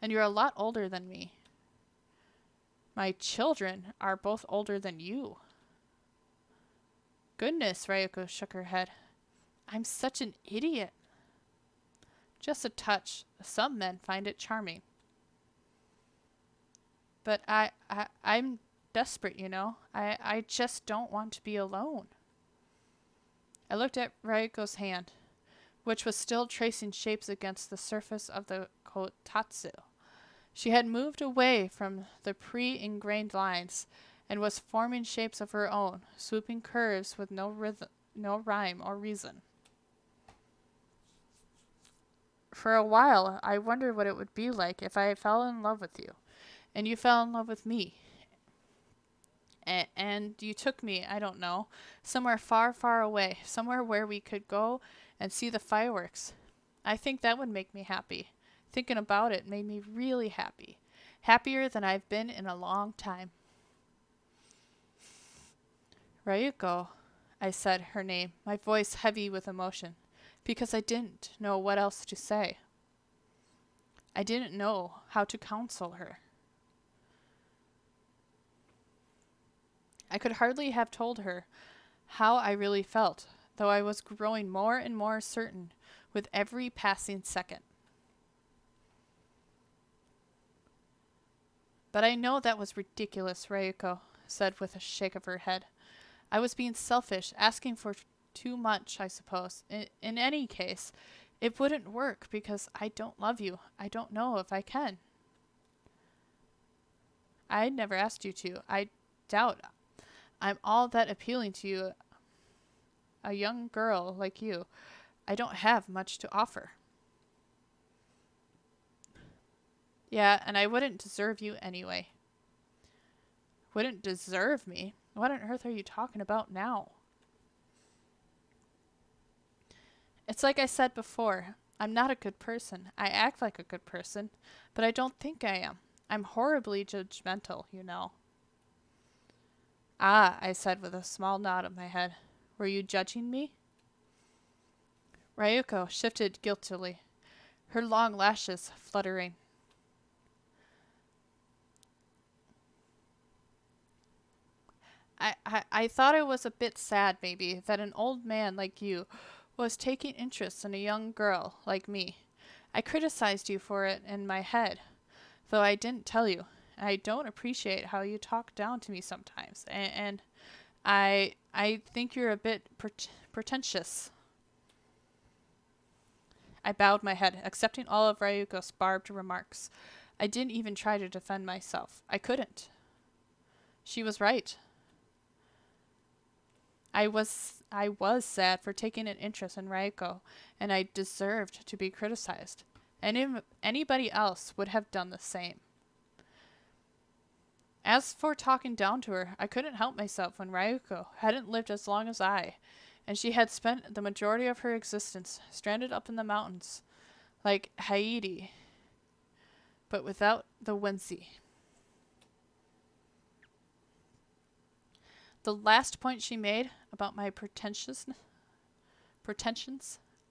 and you're a lot older than me. My children are both older than you. Goodness, Ryuko shook her head. I'm such an idiot. Just a touch. Some men find it charming. But I'm desperate, you know. I just don't want to be alone. I looked at Ryuko's hand, which was still tracing shapes against the surface of the kotatsu. She had moved away from the pre-ingrained lines and was forming shapes of her own, swooping curves with no rhyme or reason. For a while, I wondered what it would be like if I fell in love with you, and you fell in love with me. And you took me, I don't know, somewhere far, far away, somewhere where we could go and see the fireworks. I think that would make me happy. Thinking about it made me really happy. Happier than I've been in a long time. Ryuko, I said her name, my voice heavy with emotion, because I didn't know what else to say. I didn't know how to counsel her. I could hardly have told her how I really felt, though I was growing more and more certain with every passing second. But I know that was ridiculous, Ryuko said with a shake of her head. I was being selfish, asking for too much, I suppose. In any case, it wouldn't work because I don't love you. I don't know if I can. I never asked you to. I doubt I'm all that appealing to you. A young girl like you. I don't have much to offer. Yeah, and I wouldn't deserve you anyway. Wouldn't deserve me? What on earth are you talking about now? It's like I said before. I'm not a good person. I act like a good person, but I don't think I am. I'm horribly judgmental, you know. Ah, I said with a small nod of my head. Were you judging me? Ryuko shifted guiltily, her long lashes fluttering. I thought it was a bit sad, maybe, that an old man like you was taking interest in a young girl like me. I criticized you for it in my head, though I didn't tell you. I don't appreciate how you talk down to me sometimes, and I think you're a bit pretentious. I bowed my head, accepting all of Ryuko's barbed remarks. I didn't even try to defend myself. I couldn't. She was right. I was sad for taking an interest in Ryuko, and I deserved to be criticized. And anybody else would have done the same. As for talking down to her, I couldn't help myself when Ryuko hadn't lived as long as I, and she had spent the majority of her existence stranded up in the mountains, like Haiti, but without the whimsy. The last point she made about my pretensions,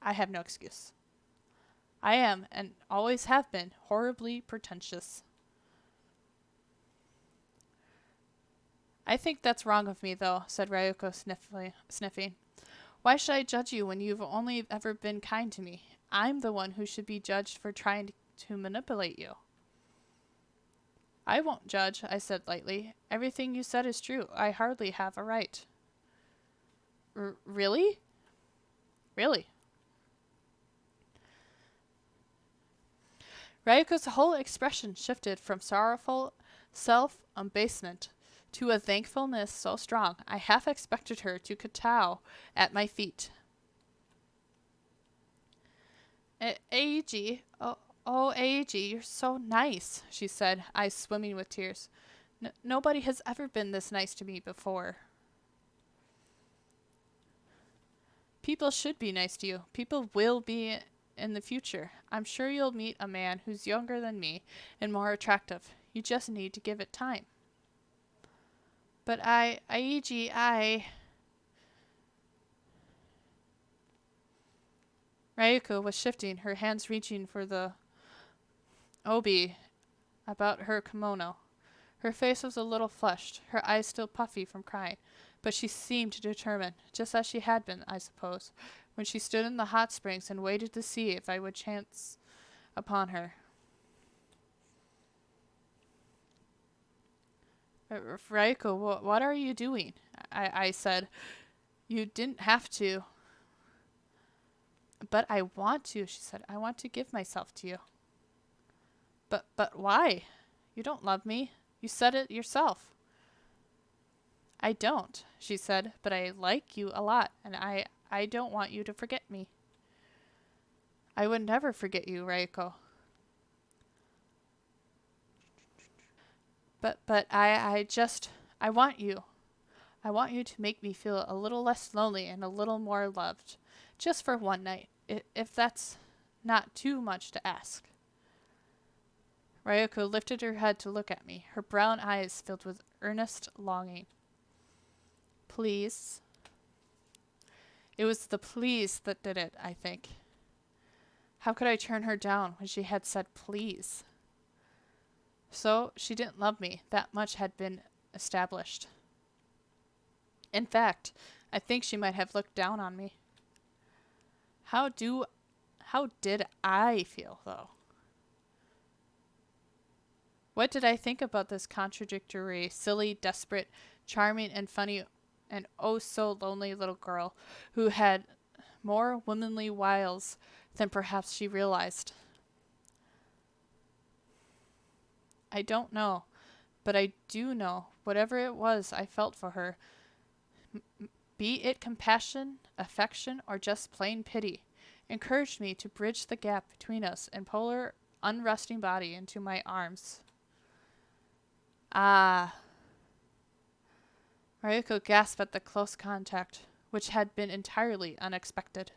I have no excuse. I am, and always have been, horribly pretentious. I think that's wrong of me, though, said Ryuko sniffing. Why should I judge you when you've only ever been kind to me? I'm the one who should be judged for trying to manipulate you. I won't judge, I said lightly. Everything you said is true. I hardly have a right. Really? Really? Ryuko's whole expression shifted from sorrowful self-abasement to a thankfulness so strong I half expected her to kowtow at my feet. Eiji, Eiji, you're so nice, she said, eyes swimming with tears. Nobody has ever been this nice to me before. People should be nice to you. People will be in the future. I'm sure you'll meet a man who's younger than me and more attractive. You just need to give it time. But Eiji, Ryuko was shifting, her hands reaching for the obi about her kimono. Her face was a little flushed, her eyes still puffy from crying, but she seemed determined, just as she had been, I suppose, when she stood in the hot springs and waited to see if I would chance upon her. Ryuko, what are you doing? I said. You didn't have to. But I want to, she said. I want to give myself to you. But why? You don't love me. You said it yourself. I don't, she said, but I like you a lot, and I don't want you to forget me. I would never forget you, Ryuko. But I want you. I want you to make me feel a little less lonely and a little more loved. Just for one night, if that's not too much to ask. Ryuko lifted her head to look at me, her brown eyes filled with earnest longing. Please. It was the please that did it, I think. How could I turn her down when she had said please? So she didn't love me. That much had been established. In fact, I think she might have looked down on me. How did I feel, though? What did I think about this contradictory, silly, desperate, charming, and funny, and oh so lonely little girl who had more womanly wiles than perhaps she realized? I don't know, but I do know whatever it was I felt for her, be it compassion, affection, or just plain pity, encouraged me to bridge the gap between us and pull her unresting body into my arms. Ah. Ryuko gasped at the close contact, which had been entirely unexpected.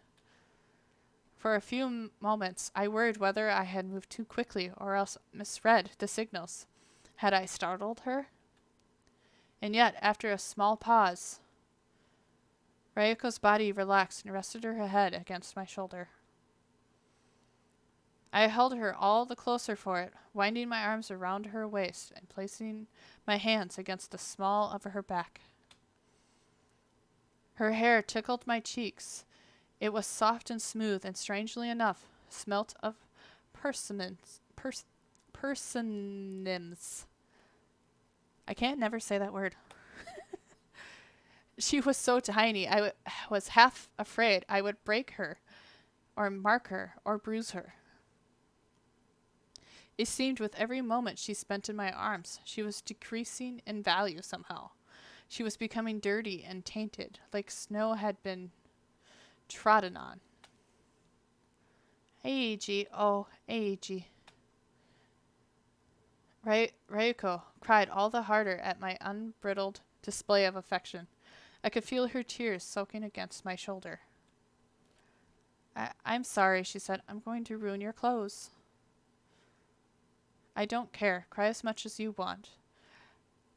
For a few moments, I worried whether I had moved too quickly or else misread the signals. Had I startled her? And yet, after a small pause, Ryuko's body relaxed and rested her head against my shoulder. I held her all the closer for it, winding my arms around her waist and placing my hands against the small of her back. Her hair tickled my cheeks. It was soft and smooth, and strangely enough, smelt of persimmons. I can't never say that word. She was so tiny, I was half afraid I would break her, or mark her, or bruise her. It seemed with every moment she spent in my arms, she was decreasing in value somehow. She was becoming dirty and tainted, like snow had been trodden on. Eiji, oh, Eiji. Ryuko cried all the harder at my unbridled display of affection. I could feel her tears soaking against my shoulder. I'm sorry, she said. I'm going to ruin your clothes. I don't care. Cry as much as you want.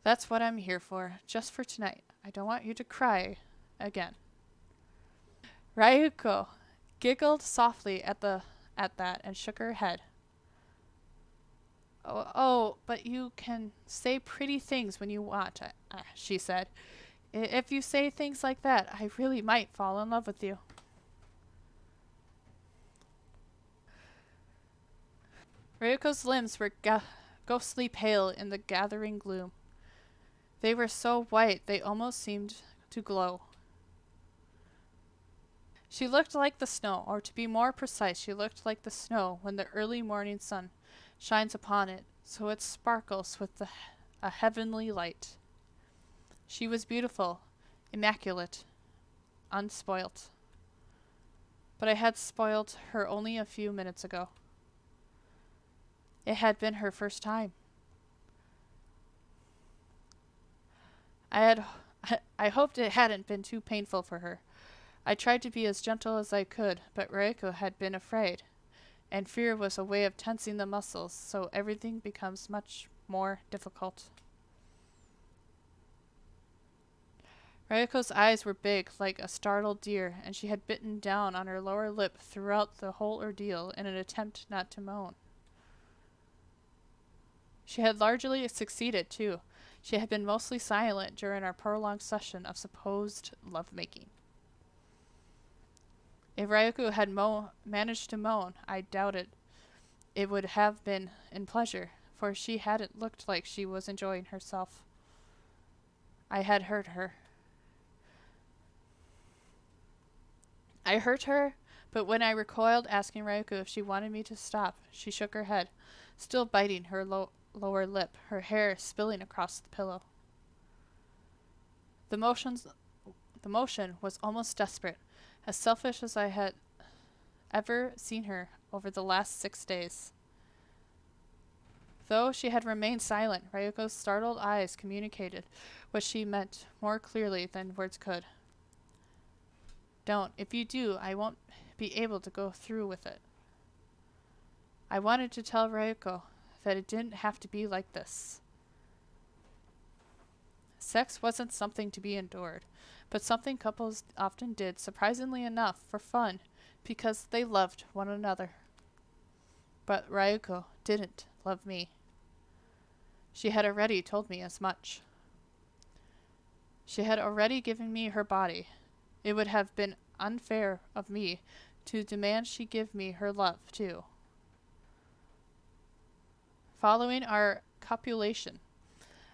That's what I'm here for, just for tonight. I don't want you to cry again. Ryuko giggled softly at that and shook her head. Oh, but you can say pretty things when you want, she said. If you say things like that, I really might fall in love with you. Ryuko's limbs were ghostly pale in the gathering gloom. They were so white they almost seemed to glow. She looked like the snow, or to be more precise, she looked like the snow when the early morning sun shines upon it, so it sparkles with a heavenly light. She was beautiful, immaculate, unspoilt. But I had spoiled her only a few minutes ago. It had been her first time. I hoped it hadn't been too painful for her. I tried to be as gentle as I could, but Reiko had been afraid, and fear was a way of tensing the muscles, so everything becomes much more difficult. Ryuko's eyes were big, like a startled deer, and she had bitten down on her lower lip throughout the whole ordeal in an attempt not to moan. She had largely succeeded, too. She had been mostly silent during our prolonged session of supposed lovemaking. If Ryuko had managed to moan, I doubted it would have been in pleasure, for she hadn't looked like she was enjoying herself. I had hurt her. I hurt her, but when I recoiled, asking Ryuko if she wanted me to stop, she shook her head, still biting her lower lip, her hair spilling across the pillow. The motion was almost desperate, as selfish as I had ever seen her over the last 6 days. Though she had remained silent, Ryuko's startled eyes communicated what she meant more clearly than words could. Don't. If you do, I won't be able to go through with it. I wanted to tell Ryuko that it didn't have to be like this. Sex wasn't something to be endured, but something couples often did, surprisingly enough, for fun, because they loved one another. But Ryuko didn't love me. She had already told me as much. She had already given me her body. It would have been unfair of me to demand she give me her love, too. Following our copulation,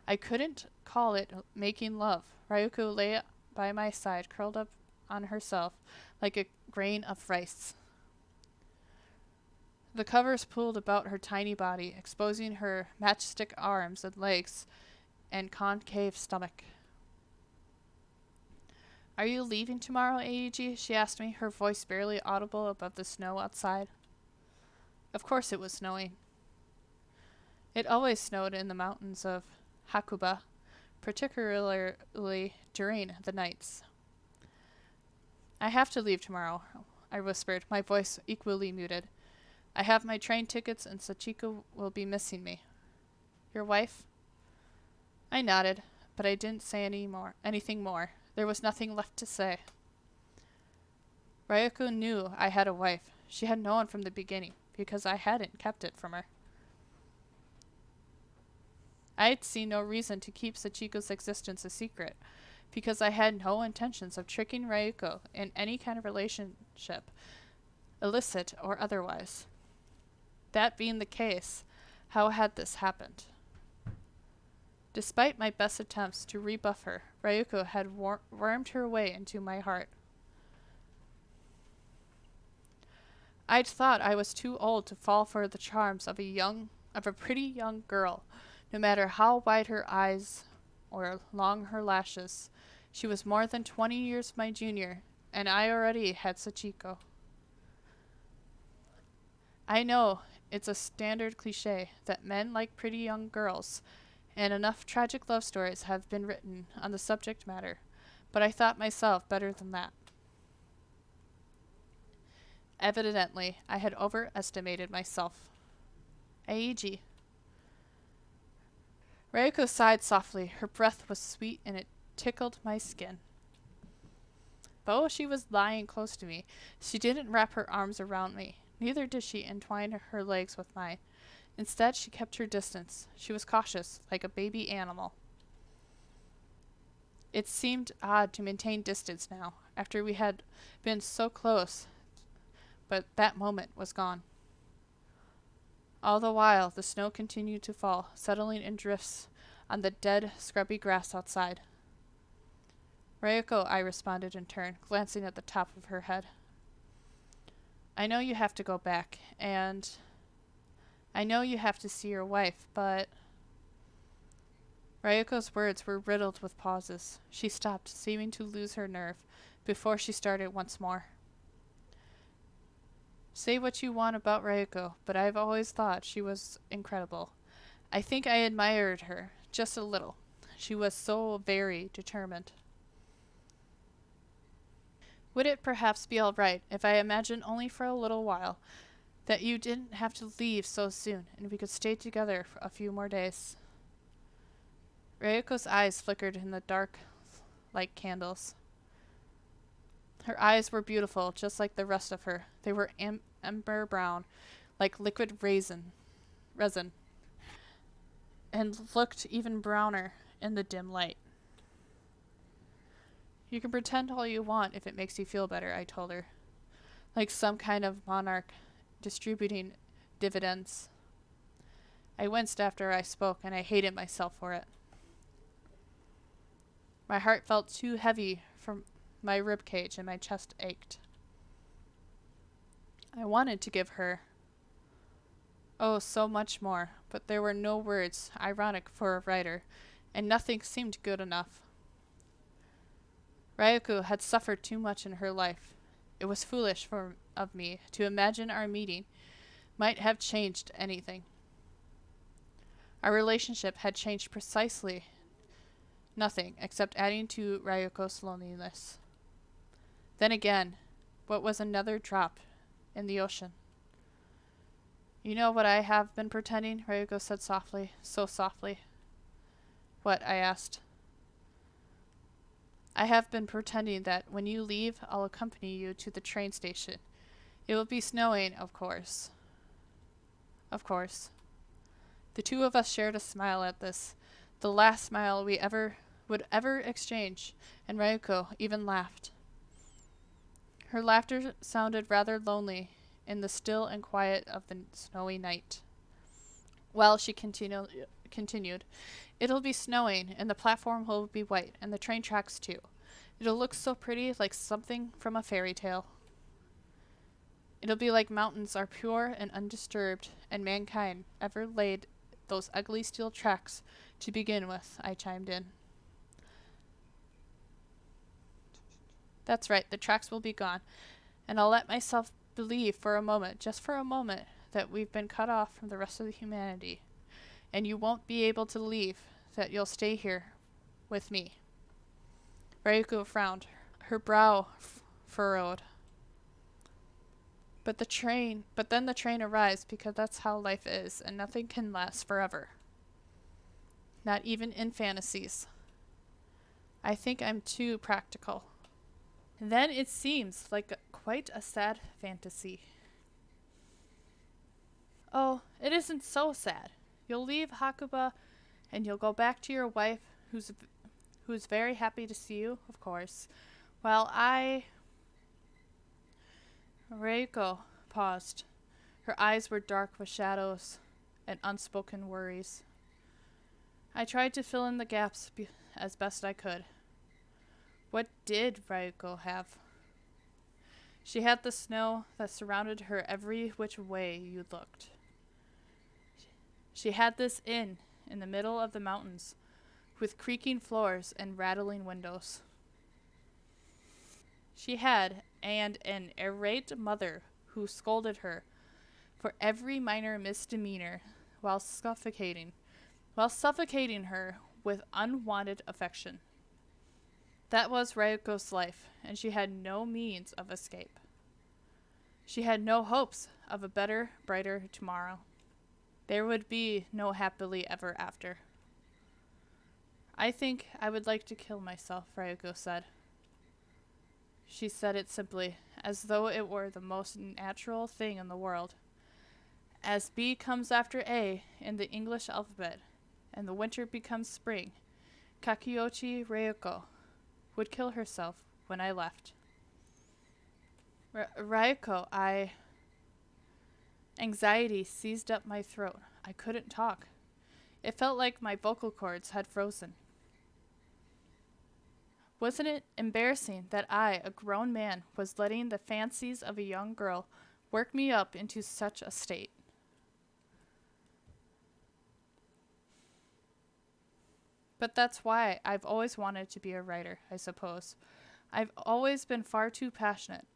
I couldn't call it making love. Ryuko lay by my side, curled up on herself like a grain of rice. The covers pulled about her tiny body, exposing her matchstick arms and legs and concave stomach. Are you leaving tomorrow, Eiji? She asked me, her voice barely audible above the snow outside. Of course it was snowing. It always snowed in the mountains of Hakuba, particularly during the nights. I have to leave tomorrow, I whispered, my voice equally muted. I have my train tickets and Sachiko will be missing me. Your wife? I nodded, but I didn't say anything more. There was nothing left to say. Ryuko knew I had a wife. She had known from the beginning, because I hadn't kept it from her. I'd seen no reason to keep Sachiko's existence a secret, because I had no intentions of tricking Ryuko in any kind of relationship, illicit or otherwise. That being the case, how had this happened? Despite my best attempts to rebuff her, Ryuko had wormed her way into my heart. I'd thought I was too old to fall for the charms of a pretty young girl, no matter how wide her eyes or long her lashes. She was more than 20 years my junior, and I already had Sachiko. I know it's a standard cliche that men like pretty young girls, and enough tragic love stories have been written on the subject matter, but I thought myself better than that. Evidently, I had overestimated myself. Eiji. Ryoko sighed softly. Her breath was sweet and it tickled my skin. Though she was lying close to me, she didn't wrap her arms around me. Neither did she entwine her legs with mine. Instead, she kept her distance. She was cautious, like a baby animal. It seemed odd to maintain distance now, after we had been so close, but that moment was gone. All the while, the snow continued to fall, settling in drifts on the dead, scrubby grass outside. Ryoko, I responded in turn, glancing at the top of her head. I know you have to go back, and I know you have to see your wife, but... Ryoko's words were riddled with pauses. She stopped, seeming to lose her nerve, before she started once more. Say what you want about Ryoko, but I've always thought she was incredible. I think I admired her, just a little. She was so very determined. Would it perhaps be all right if I imagined only for a little while that you didn't have to leave so soon and we could stay together for a few more days? Ryoko's eyes flickered in the dark like candles. Her eyes were beautiful, just like the rest of her. They were amber brown, like liquid resin, and looked even browner in the dim light. You can pretend all you want if it makes you feel better, I told her. Like some kind of monarch distributing dividends. I winced after I spoke, and I hated myself for it. My heart felt too heavy from my rib cage, and my chest ached. I wanted to give her, oh, so much more, but there were no words, ironic for a writer, and nothing seemed good enough. Ryoko had suffered too much in her life. It was foolish of me to imagine our meeting might have changed anything. Our relationship had changed precisely nothing, except adding to Ryoko's loneliness. Then again, what was another drop in the ocean? You know what I have been pretending? Ryoko said softly, so softly. What? I asked. I have been pretending that when you leave, I'll accompany you to the train station. It will be snowing, of course. Of course. The two of us shared a smile at this, the last smile we would ever exchange, and Ryoko even laughed. Her laughter sounded rather lonely in the still and quiet of the snowy night. Well, she continued, it'll be snowing, and the platform will be white, and the train tracks too. It'll look so pretty, like something from a fairy tale. It'll be like mountains are pure and undisturbed, and mankind ever laid those ugly steel tracks to begin with, I chimed in. That's right, the tracks will be gone, and I'll let myself believe for a moment, just for a moment, that we've been cut off from the rest of humanity, and you won't be able to leave, that you'll stay here with me. Ryoko frowned, her brow furrowed. But then the train arrives, because that's how life is, and nothing can last forever. Not even in fantasies. I think I'm too practical. Then it seems like quite a sad fantasy. Oh, it isn't so sad. You'll leave Hakuba, and you'll go back to your wife, who's very happy to see you, of course, while Reiko paused. Her eyes were dark with shadows and unspoken worries. I tried to fill in the gaps as best I could. What did Ryoko have? She had the snow that surrounded her every which way you looked. She had this inn in the middle of the mountains, with creaking floors and rattling windows. She had an irate mother who scolded her for every minor misdemeanor while suffocating her with unwanted affection. That was Ryoko's life, and she had no means of escape. She had no hopes of a better, brighter tomorrow. There would be no happily ever after. I think I would like to kill myself, Ryuko said. She said it simply, as though it were the most natural thing in the world. As B comes after A in the English alphabet, and the winter becomes spring, Kakiochi Ryuko would kill herself when I left. Ryuko, I... Anxiety seized up my throat. I couldn't talk. It felt like my vocal cords had frozen. Wasn't it embarrassing that I, a grown man, was letting the fancies of a young girl work me up into such a state? But that's why I've always wanted to be a writer, I suppose. I've always been far too passionate,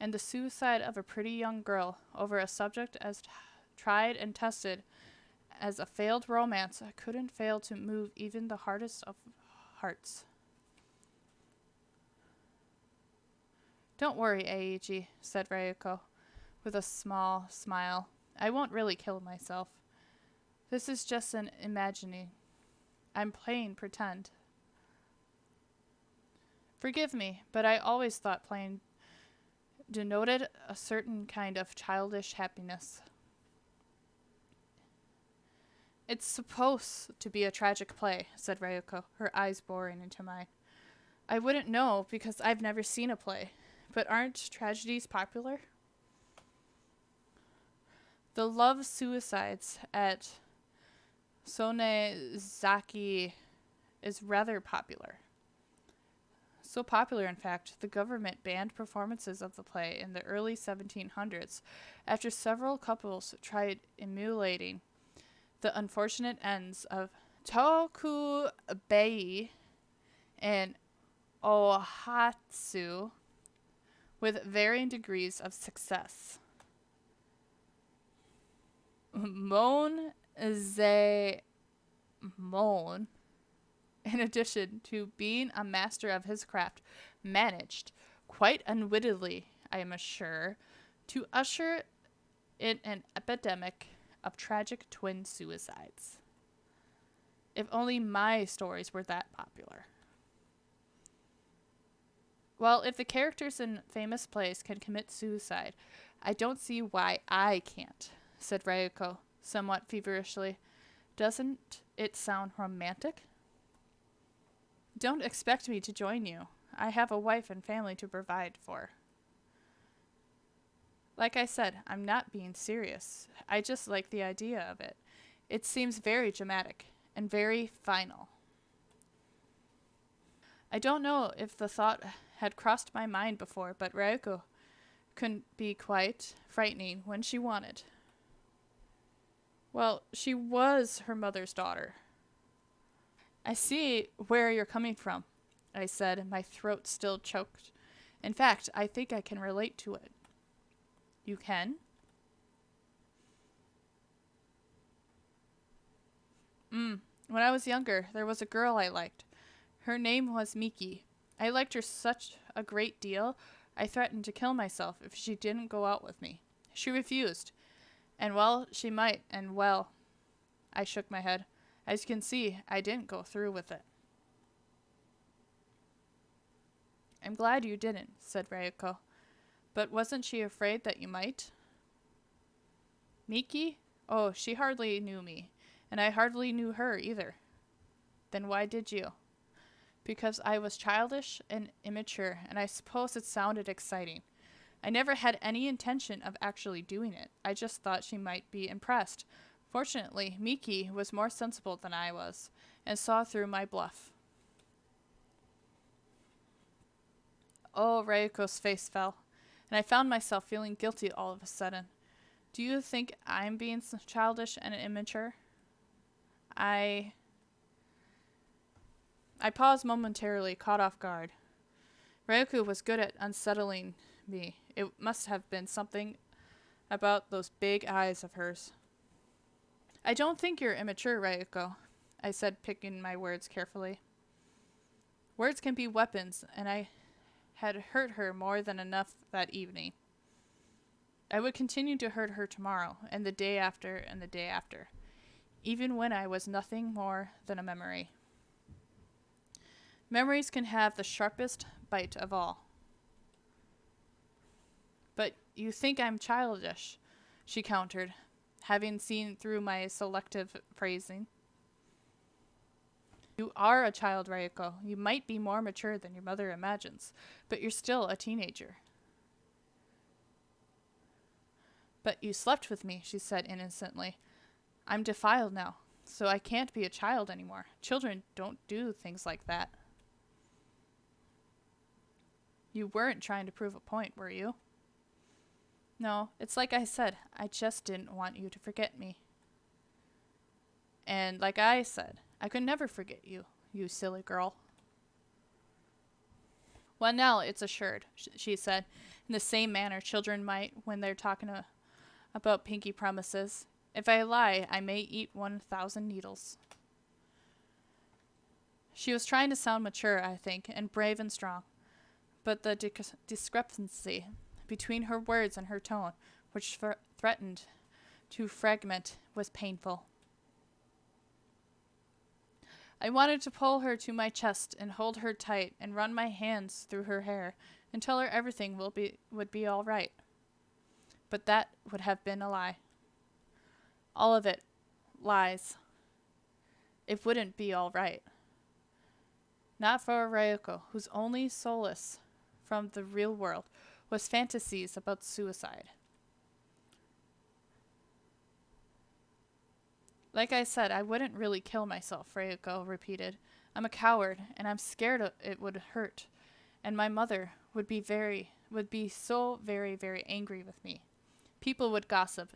and the suicide of a pretty young girl over a subject as tried and tested as a failed romance couldn't fail to move even the hardest of hearts. Don't worry, Eiji, said Ryuko, with a small smile. I won't really kill myself. This is just an imagining. I'm playing pretend. Forgive me, but I always thought playing denoted a certain kind of childish happiness. It's supposed to be a tragic play, said Ryuko, her eyes boring into mine. I wouldn't know because I've never seen a play, but aren't tragedies popular? The love suicides at Sonezaki is rather popular. So popular, in fact, the government banned performances of the play in the early 1700s after several couples tried emulating the unfortunate ends of Tokubei and Ohatsu with varying degrees of success. Moan Ze Moan, in addition to being a master of his craft, managed, quite unwittingly, I am sure, to usher in an epidemic of tragic twin suicides. If only my stories were that popular. Well, if the characters in famous plays can commit suicide, I don't see why I can't, said Ryuko, somewhat feverishly. Doesn't it sound romantic? Don't expect me to join you. I have a wife and family to provide for. Like I said, I'm not being serious. I just like the idea of it. It seems very dramatic and very final. I don't know if the thought had crossed my mind before, but Ryuko couldn't be quite frightening when she wanted. Well, she was her mother's daughter. I see where you're coming from, I said, my throat still choked. In fact, I think I can relate to it. You can? When I was younger, there was a girl I liked. Her name was Miki. I liked her such a great deal, I threatened to kill myself if she didn't go out with me. She refused. And well, she might, and well. I shook my head. As you can see, I didn't go through with it. I'm glad you didn't, said Ryuko. But wasn't she afraid that you might? Miki? Oh, she hardly knew me, and I hardly knew her either. Then why did you? Because I was childish and immature, and I suppose it sounded exciting. I never had any intention of actually doing it. I just thought she might be impressed. Fortunately, Miki was more sensible than I was, and saw through my bluff. Oh, Ryuko's face fell, and I found myself feeling guilty all of a sudden. Do you think I'm being childish and immature? I paused momentarily, caught off guard. Ryuko was good at unsettling me. It must have been something about those big eyes of hers. I don't think you're immature, Ryuko, I said, picking my words carefully. Words can be weapons, and I had hurt her more than enough that evening. I would continue to hurt her tomorrow, and the day after, and the day after, even when I was nothing more than a memory. Memories can have the sharpest bite of all. But you think I'm childish, she countered, having seen through my selective phrasing. You are a child, Ryuko. You might be more mature than your mother imagines, but you're still a teenager. But you slept with me, she said innocently. I'm defiled now, so I can't be a child anymore. Children don't do things like that. You weren't trying to prove a point, were you? No, it's like I said, I just didn't want you to forget me. And like I said, I could never forget you, you silly girl. Well, now it's assured, she said, in the same manner children might when they're talking about pinky promises. If I lie, I may eat 1,000 needles. She was trying to sound mature, I think, and brave and strong. But the discrepancy between her words and her tone, which threatened to fragment, was painful. I wanted to pull her to my chest and hold her tight and run my hands through her hair and tell her everything would be all right. But that would have been a lie. All of it. Lies. It wouldn't be all right. Not for Ryuko, whose only solace from the real world was fantasies about suicide. Like I said, I wouldn't really kill myself, Ryuko repeated. I'm a coward, and I'm scared it would hurt, and my mother would be so very, very angry with me. People would gossip,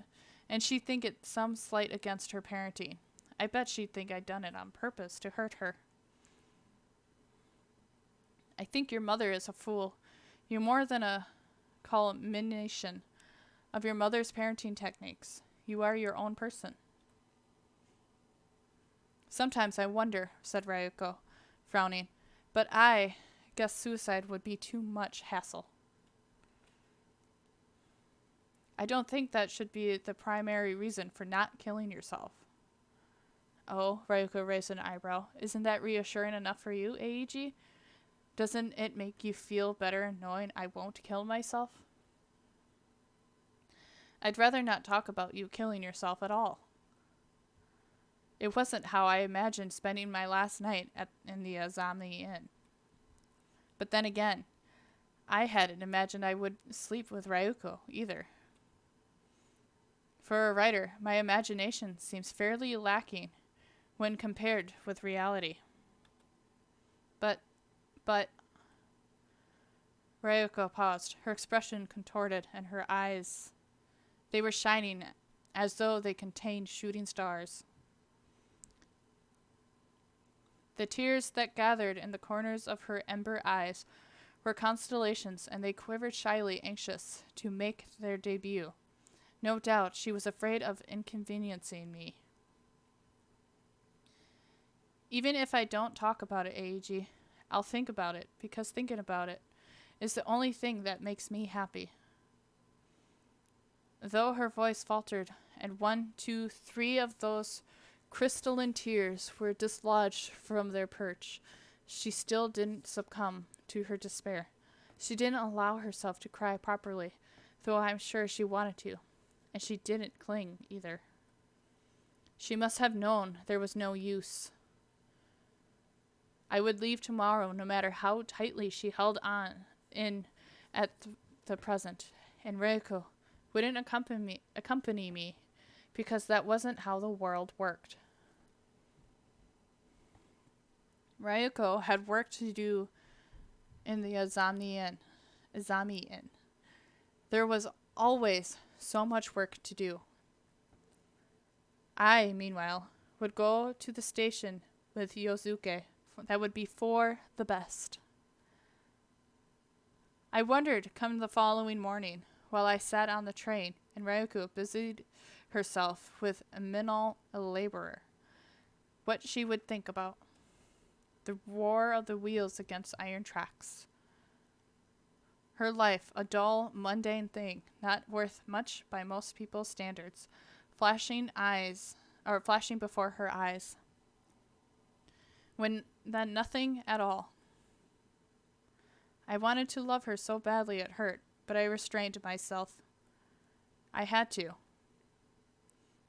and she'd think it some slight against her parenting. I bet she'd think I'd done it on purpose to hurt her. I think your mother is a fool. You're more than a culmination of your mother's parenting techniques. You are your own person. Sometimes I wonder, said Ryuko, frowning, but I guess suicide would be too much hassle. I don't think that should be the primary reason for not killing yourself. Oh, Ryuko raised an eyebrow. Isn't that reassuring enough for you, Eiji? Doesn't it make you feel better knowing I won't kill myself? I'd rather not talk about you killing yourself at all. It wasn't how I imagined spending my last night in the Azami Inn. But then again, I hadn't imagined I would sleep with Ryuko either. For a writer, my imagination seems fairly lacking when compared with reality. But... Ryuko paused, her expression contorted, and her eyes, they were shining as though they contained shooting stars. The tears that gathered in the corners of her ember eyes were constellations, and they quivered shyly anxious to make their debut. No doubt she was afraid of inconveniencing me. Even if I don't talk about it, Eiji, I'll think about it, because thinking about it is the only thing that makes me happy. Though her voice faltered, and 1, 2, 3 of those crystalline tears were dislodged from their perch, she still didn't succumb to her despair. She didn't allow herself to cry properly, though I'm sure she wanted to, and she didn't cling either. She must have known there was no use. I would leave tomorrow no matter how tightly she held on in at the present, and Ryuko wouldn't accompany me because that wasn't how the world worked. Ryuko had work to do in the Azami Inn. There was always so much work to do. I, meanwhile, would go to the station with Yosuke. That would be for the best. I wondered, come the following morning, while I sat on the train and Ryuko busied herself with a menial laborer, what she would think about. The roar of the wheels against iron tracks. Her life, a dull, mundane thing, not worth much by most people's standards, flashing before her eyes. When then nothing at all. I wanted to love her so badly it hurt, but I restrained myself. I had to.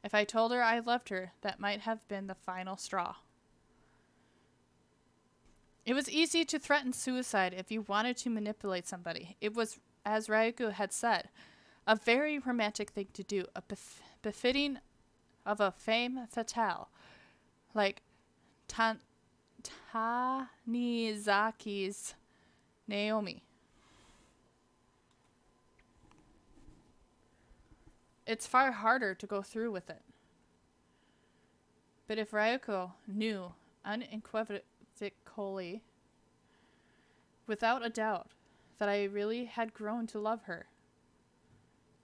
If I told her I loved her, that might have been the final straw. It was easy to threaten suicide if you wanted to manipulate somebody. It was, as Ryuko had said, a very romantic thing to do, befitting of a femme fatale, like Tanizaki's Naomi. It's far harder to go through with it. But if Ryuko knew unequivocally, without a doubt, that I really had grown to love her,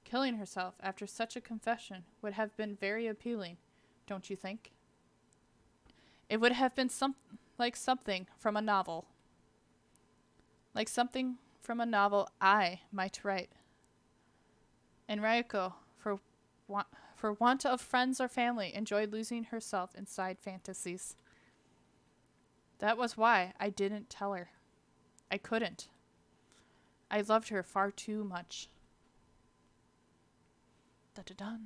killing herself after such a confession would have been very appealing, don't you think? It would have been like something from a novel. Like something from a novel I might write. And Ryuko, for want of friends or family, enjoyed losing herself in side fantasies. That was why I didn't tell her. I couldn't. I loved her far too much. Da-da-dun.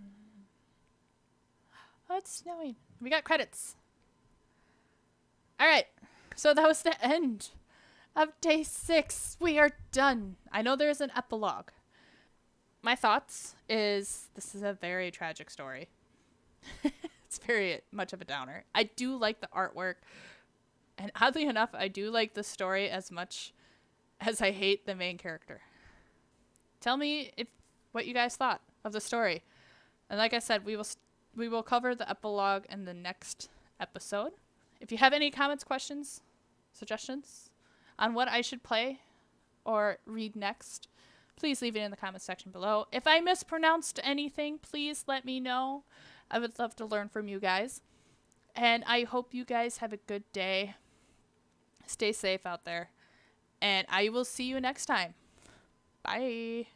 Oh, it's snowing. We got credits. Alright, so that was the end of day 6. We are done. I know there's an epilogue. My thoughts is this is a very tragic story. It's very much of a downer. I do like the artwork. And oddly enough, I do like the story as much as I hate the main character. Tell me what you guys thought of the story. And like I said, we will cover the epilogue in the next episode. If you have any comments, questions, suggestions on what I should play or read next, please leave it in the comments section below. If I mispronounced anything, please let me know. I would love to learn from you guys. And I hope you guys have a good day. Stay safe out there. And I will see you next time. Bye.